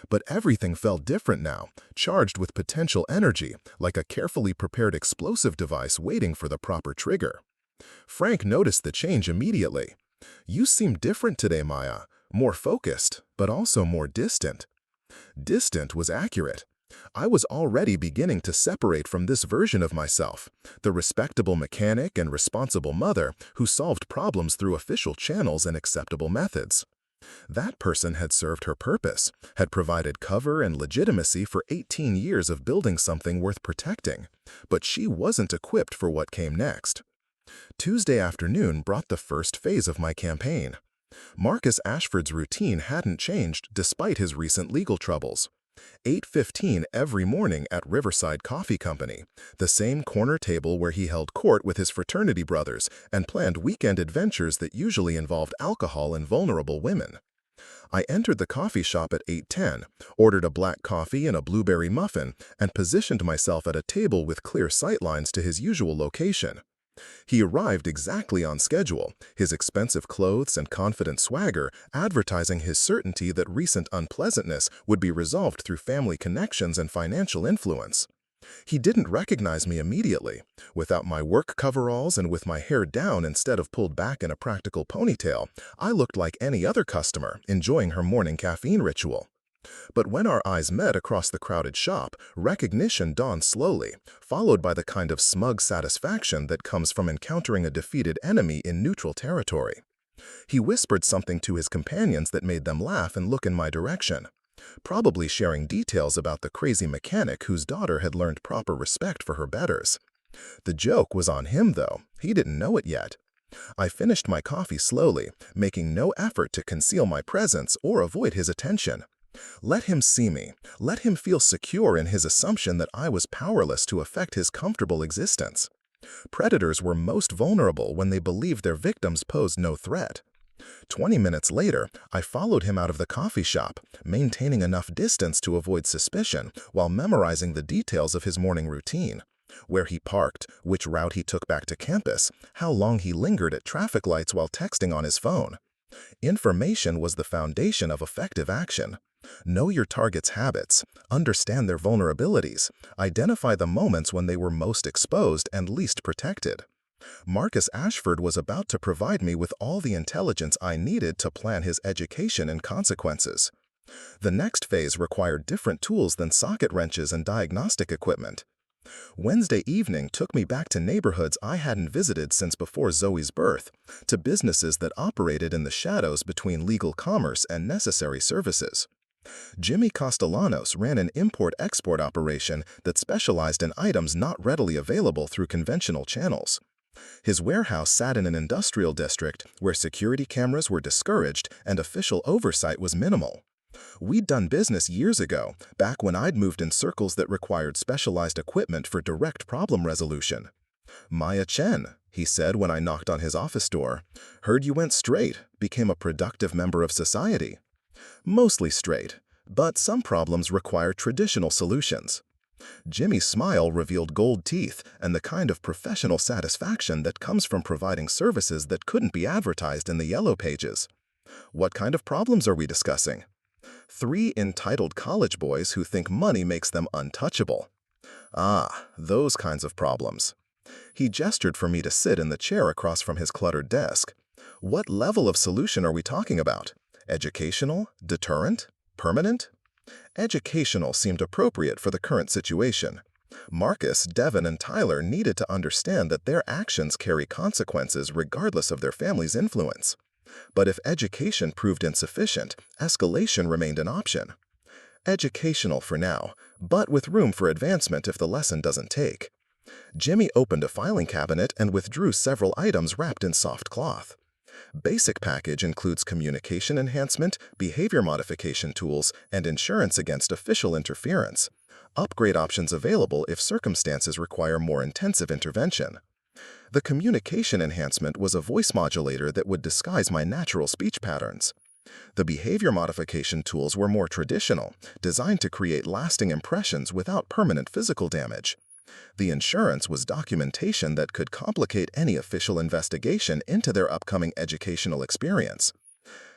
But everything felt different now, charged with potential energy, like a carefully prepared explosive device waiting for the proper trigger. Frank noticed the change immediately. "You seem different today, Maya. More focused, but also more distant." Distant was accurate. I was already beginning to separate from this version of myself, the respectable mechanic and responsible mother who solved problems through official channels and acceptable methods. That person had served her purpose, had provided cover and legitimacy for 18 years of building something worth protecting, but she wasn't equipped for what came next. Tuesday afternoon brought the first phase of my campaign. Marcus Ashford's routine hadn't changed despite his recent legal troubles. 8:15 every morning at Riverside Coffee Company, the same corner table where he held court with his fraternity brothers and planned weekend adventures that usually involved alcohol and vulnerable women. I entered the coffee shop at 8:10, ordered a black coffee and a blueberry muffin, and positioned myself at a table with clear sightlines to his usual location. He arrived exactly on schedule, his expensive clothes and confident swagger advertising his certainty that recent unpleasantness would be resolved through family connections and financial influence. He didn't recognize me immediately. Without my work coveralls and with my hair down instead of pulled back in a practical ponytail, I looked like any other customer enjoying her morning caffeine ritual. But when our eyes met across the crowded shop, recognition dawned slowly, followed by the kind of smug satisfaction that comes from encountering a defeated enemy in neutral territory. He whispered something to his companions that made them laugh and look in my direction, probably sharing details about the crazy mechanic whose daughter had learned proper respect for her betters. The joke was on him, though. He didn't know it yet. I finished my coffee slowly, making no effort to conceal my presence or avoid his attention. Let him see me. Let him feel secure in his assumption that I was powerless to affect his comfortable existence. Predators were most vulnerable when they believed their victims posed no threat. 20 minutes later, I followed him out of the coffee shop, maintaining enough distance to avoid suspicion while memorizing the details of his morning routine. Where he parked, which route he took back to campus, how long he lingered at traffic lights while texting on his phone. Information was the foundation of effective action. Know your target's habits, understand their vulnerabilities, identify the moments when they were most exposed and least protected. Marcus Ashford was about to provide me with all the intelligence I needed to plan his education and consequences. The next phase required different tools than socket wrenches and diagnostic equipment. Wednesday evening took me back to neighborhoods I hadn't visited since before Zoe's birth, to businesses that operated in the shadows between legal commerce and necessary services. Jimmy Castellanos ran an import-export operation that specialized in items not readily available through conventional channels. His warehouse sat in an industrial district where security cameras were discouraged and official oversight was minimal. We'd done business years ago, back when I'd moved in circles that required specialized equipment for direct problem resolution. "Maya Chen," he said when I knocked on his office door. "Heard you went straight, became a productive member of society." Mostly straight, but some problems require traditional solutions. Jimmy's smile revealed gold teeth and the kind of professional satisfaction that comes from providing services that couldn't be advertised in the yellow pages. "What kind of problems are we discussing?" "Three entitled college boys who think money makes them untouchable." "Ah, those kinds of problems." He gestured for me to sit in the chair across from his cluttered desk. "What level of solution are we talking about? Educational? Deterrent? Permanent?" Educational seemed appropriate for the current situation. Marcus, Devin, and Tyler needed to understand that their actions carry consequences regardless of their family's influence. But if education proved insufficient, escalation remained an option. Educational for now, but with room for advancement if the lesson doesn't take. Jimmy opened a filing cabinet and withdrew several items wrapped in soft cloth. Basic package includes communication enhancement, behavior modification tools, and insurance against official interference. Upgrade options available if circumstances require more intensive intervention. The communication enhancement was a voice modulator that would disguise my natural speech patterns. The behavior modification tools were more traditional, designed to create lasting impressions without permanent physical damage. The insurance was documentation that could complicate any official investigation into their upcoming educational experience.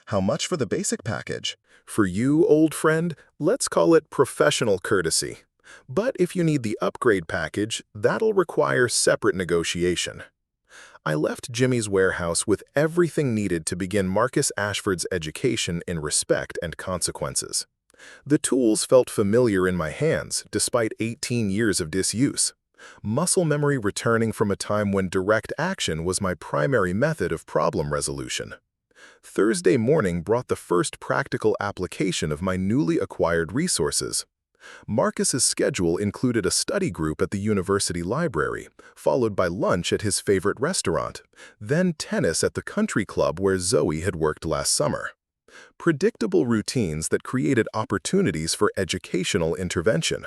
How much for the basic package? For you, old friend, let's call it professional courtesy. But if you need the upgrade package, that'll require separate negotiation. I left Jimmy's warehouse with everything needed to begin Marcus Ashford's education in respect and consequences. The tools felt familiar in my hands, despite 18 years of disuse. Muscle memory returning from a time when direct action was my primary method of problem resolution. Thursday morning brought the first practical application of my newly acquired resources. Marcus's schedule included a study group at the university library, followed by lunch at his favorite restaurant, then tennis at the country club where Zoe had worked last summer. Predictable routines that created opportunities for educational intervention.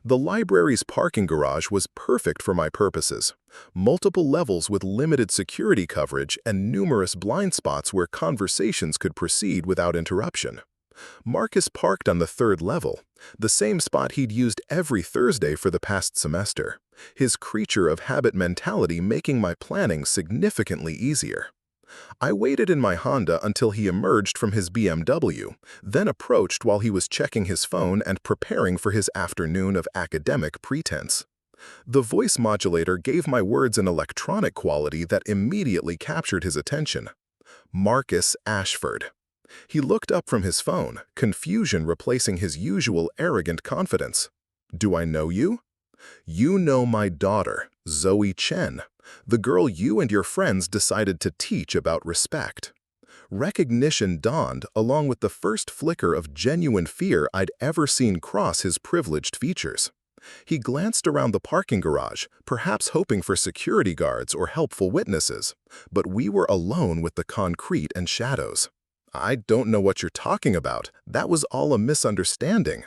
The library's parking garage was perfect for my purposes. Multiple levels with limited security coverage and numerous blind spots where conversations could proceed without interruption. Marcus parked on the third level, the same spot he'd used every Thursday for the past semester, his creature of habit mentality making my planning significantly easier. I waited in my Honda until he emerged from his BMW, then approached while he was checking his phone and preparing for his afternoon of academic pretense. The voice modulator gave my words an electronic quality that immediately captured his attention. Marcus Ashford. He looked up from his phone, confusion replacing his usual arrogant confidence. "Do I know you?" "You know my daughter, Zoe Chen, the girl you and your friends decided to teach about respect." Recognition dawned along with the first flicker of genuine fear I'd ever seen cross his privileged features. He glanced around the parking garage, perhaps hoping for security guards or helpful witnesses, but we were alone with the concrete and shadows. "I don't know what you're talking about. That was all a misunderstanding."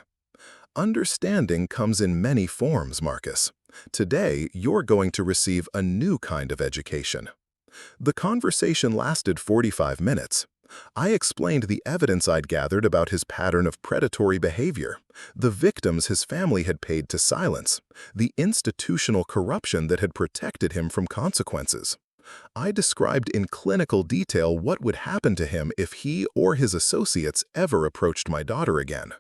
Understanding comes in many forms, Marcus. Today, you're going to receive a new kind of education. The conversation lasted 45 minutes. I explained the evidence I'd gathered about his pattern of predatory behavior, the victims his family had paid to silence, the institutional corruption that had protected him from consequences. I described in clinical detail what would happen to him if he or his associates ever approached my daughter again.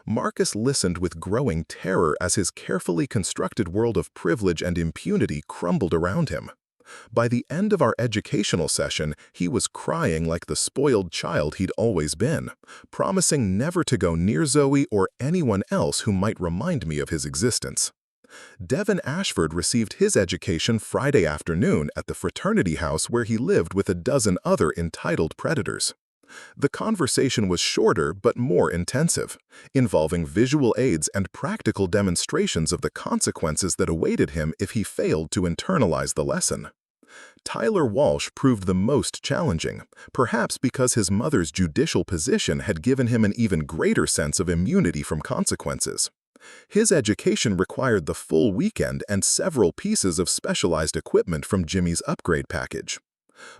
Marcus listened with growing terror as his carefully constructed world of privilege and impunity crumbled around him. By the end of our educational session, he was crying like the spoiled child he'd always been, promising never to go near Zoe or anyone else who might remind me of his existence. Devin Ashford received his education Friday afternoon at the fraternity house where he lived with a dozen other entitled predators. The conversation was shorter but more intensive, involving visual aids and practical demonstrations of the consequences that awaited him if he failed to internalize the lesson. Tyler Walsh proved the most challenging, perhaps because his mother's judicial position had given him an even greater sense of immunity from consequences. His education required the full weekend and several pieces of specialized equipment from Jimmy's upgrade package.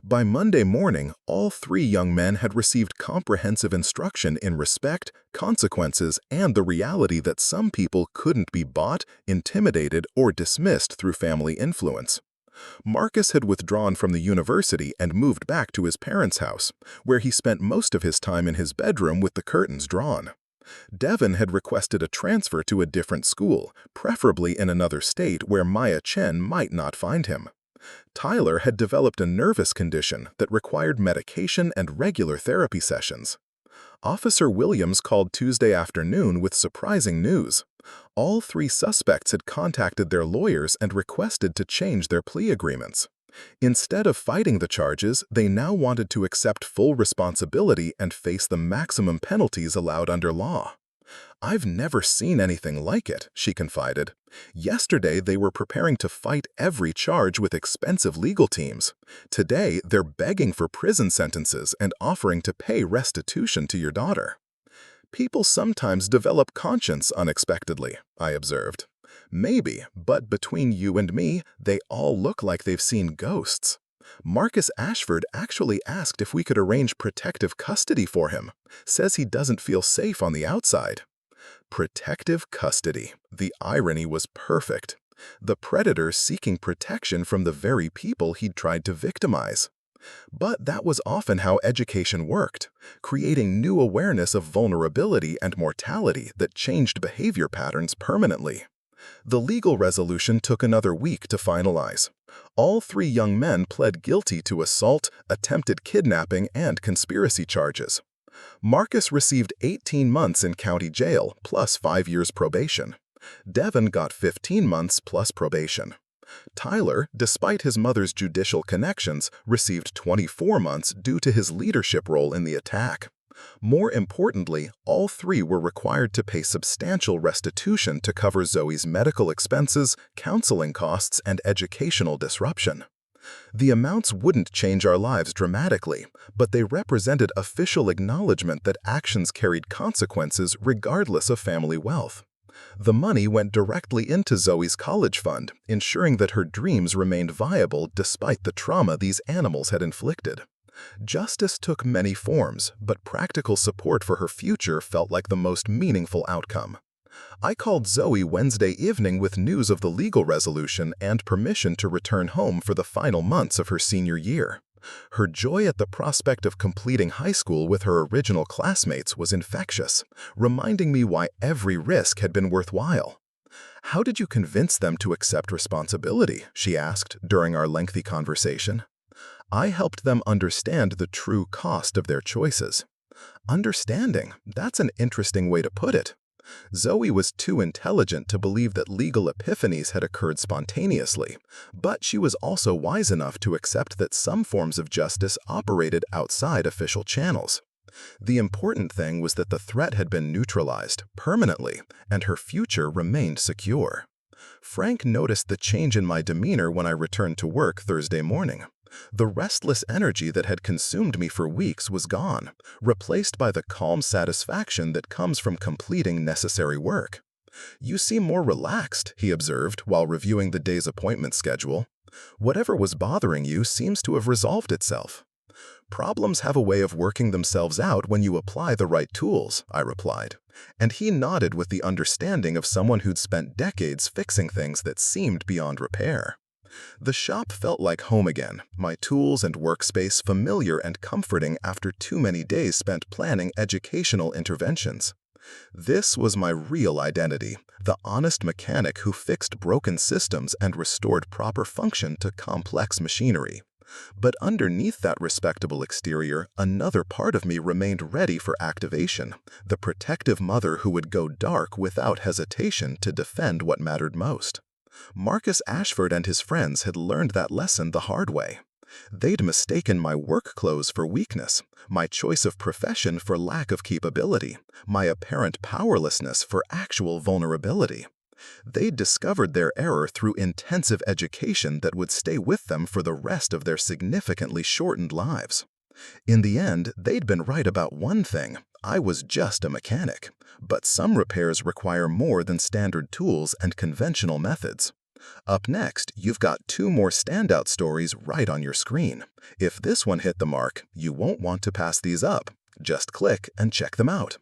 By Monday morning, all 3 young men had received comprehensive instruction in respect, consequences, and the reality that some people couldn't be bought, intimidated, or dismissed through family influence. Marcus had withdrawn from the university and moved back to his parents' house, where he spent most of his time in his bedroom with the curtains drawn. Devin had requested a transfer to a different school, preferably in another state where Maya Chen might not find him. Tyler had developed a nervous condition that required medication and regular therapy sessions. Officer Williams called Tuesday afternoon with surprising news. All 3 suspects had contacted their lawyers and requested to change their plea agreements. Instead of fighting the charges, they now wanted to accept full responsibility and face the maximum penalties allowed under law. "I've never seen anything like it," she confided. "Yesterday, they were preparing to fight every charge with expensive legal teams. Today, they're begging for prison sentences and offering to pay restitution to your daughter." "People sometimes develop conscience unexpectedly," I observed. "Maybe, but between you and me, they all look like they've seen ghosts." Marcus Ashford actually asked if we could arrange protective custody for him. Says he doesn't feel safe on the outside. Protective custody. The irony was perfect. The predator seeking protection from the very people he'd tried to victimize. But that was often how education worked, creating new awareness of vulnerability and mortality that changed behavior patterns permanently. The legal resolution took another week to finalize. All 3 young men pled guilty to assault, attempted kidnapping, and conspiracy charges. Marcus received 18 months in county jail plus 5 years probation. Devin got 15 months plus probation. Tyler, despite his mother's judicial connections, received 24 months due to his leadership role in the attack. More importantly, all 3 were required to pay substantial restitution to cover Zoe's medical expenses, counseling costs, and educational disruption. The amounts wouldn't change our lives dramatically, but they represented official acknowledgement that actions carried consequences regardless of family wealth. The money went directly into Zoe's college fund, ensuring that her dreams remained viable despite the trauma these animals had inflicted. Justice took many forms, but practical support for her future felt like the most meaningful outcome. I called Zoe Wednesday evening with news of the legal resolution and permission to return home for the final months of her senior year. Her joy at the prospect of completing high school with her original classmates was infectious, reminding me why every risk had been worthwhile. "How did you convince them to accept responsibility?" she asked during our lengthy conversation. "I helped them understand the true cost of their choices." Understanding, that's an interesting way to put it. Zoe was too intelligent to believe that legal epiphanies had occurred spontaneously, but she was also wise enough to accept that some forms of justice operated outside official channels. The important thing was that the threat had been neutralized permanently, and her future remained secure. Frank noticed the change in my demeanor when I returned to work Thursday morning. The restless energy that had consumed me for weeks was gone, replaced by the calm satisfaction that comes from completing necessary work. "You seem more relaxed," he observed while reviewing the day's appointment schedule. "Whatever was bothering you seems to have resolved itself." "Problems have a way of working themselves out when you apply the right tools," I replied, and he nodded with the understanding of someone who'd spent decades fixing things that seemed beyond repair. The shop felt like home again, my tools and workspace familiar and comforting after too many days spent planning educational interventions. This was my real identity, the honest mechanic who fixed broken systems and restored proper function to complex machinery. But underneath that respectable exterior, another part of me remained ready for activation, the protective mother who would go dark without hesitation to defend what mattered most. Marcus Ashford and his friends had learned that lesson the hard way. They'd mistaken my work clothes for weakness, my choice of profession for lack of capability, my apparent powerlessness for actual vulnerability. They'd discovered their error through intensive education that would stay with them for the rest of their significantly shortened lives. In the end, they'd been right about one thing: I was just a mechanic. But some repairs require more than standard tools and conventional methods. Up next, you've got two more standout stories right on your screen. If this one hit the mark, you won't want to pass these up. Just click and check them out.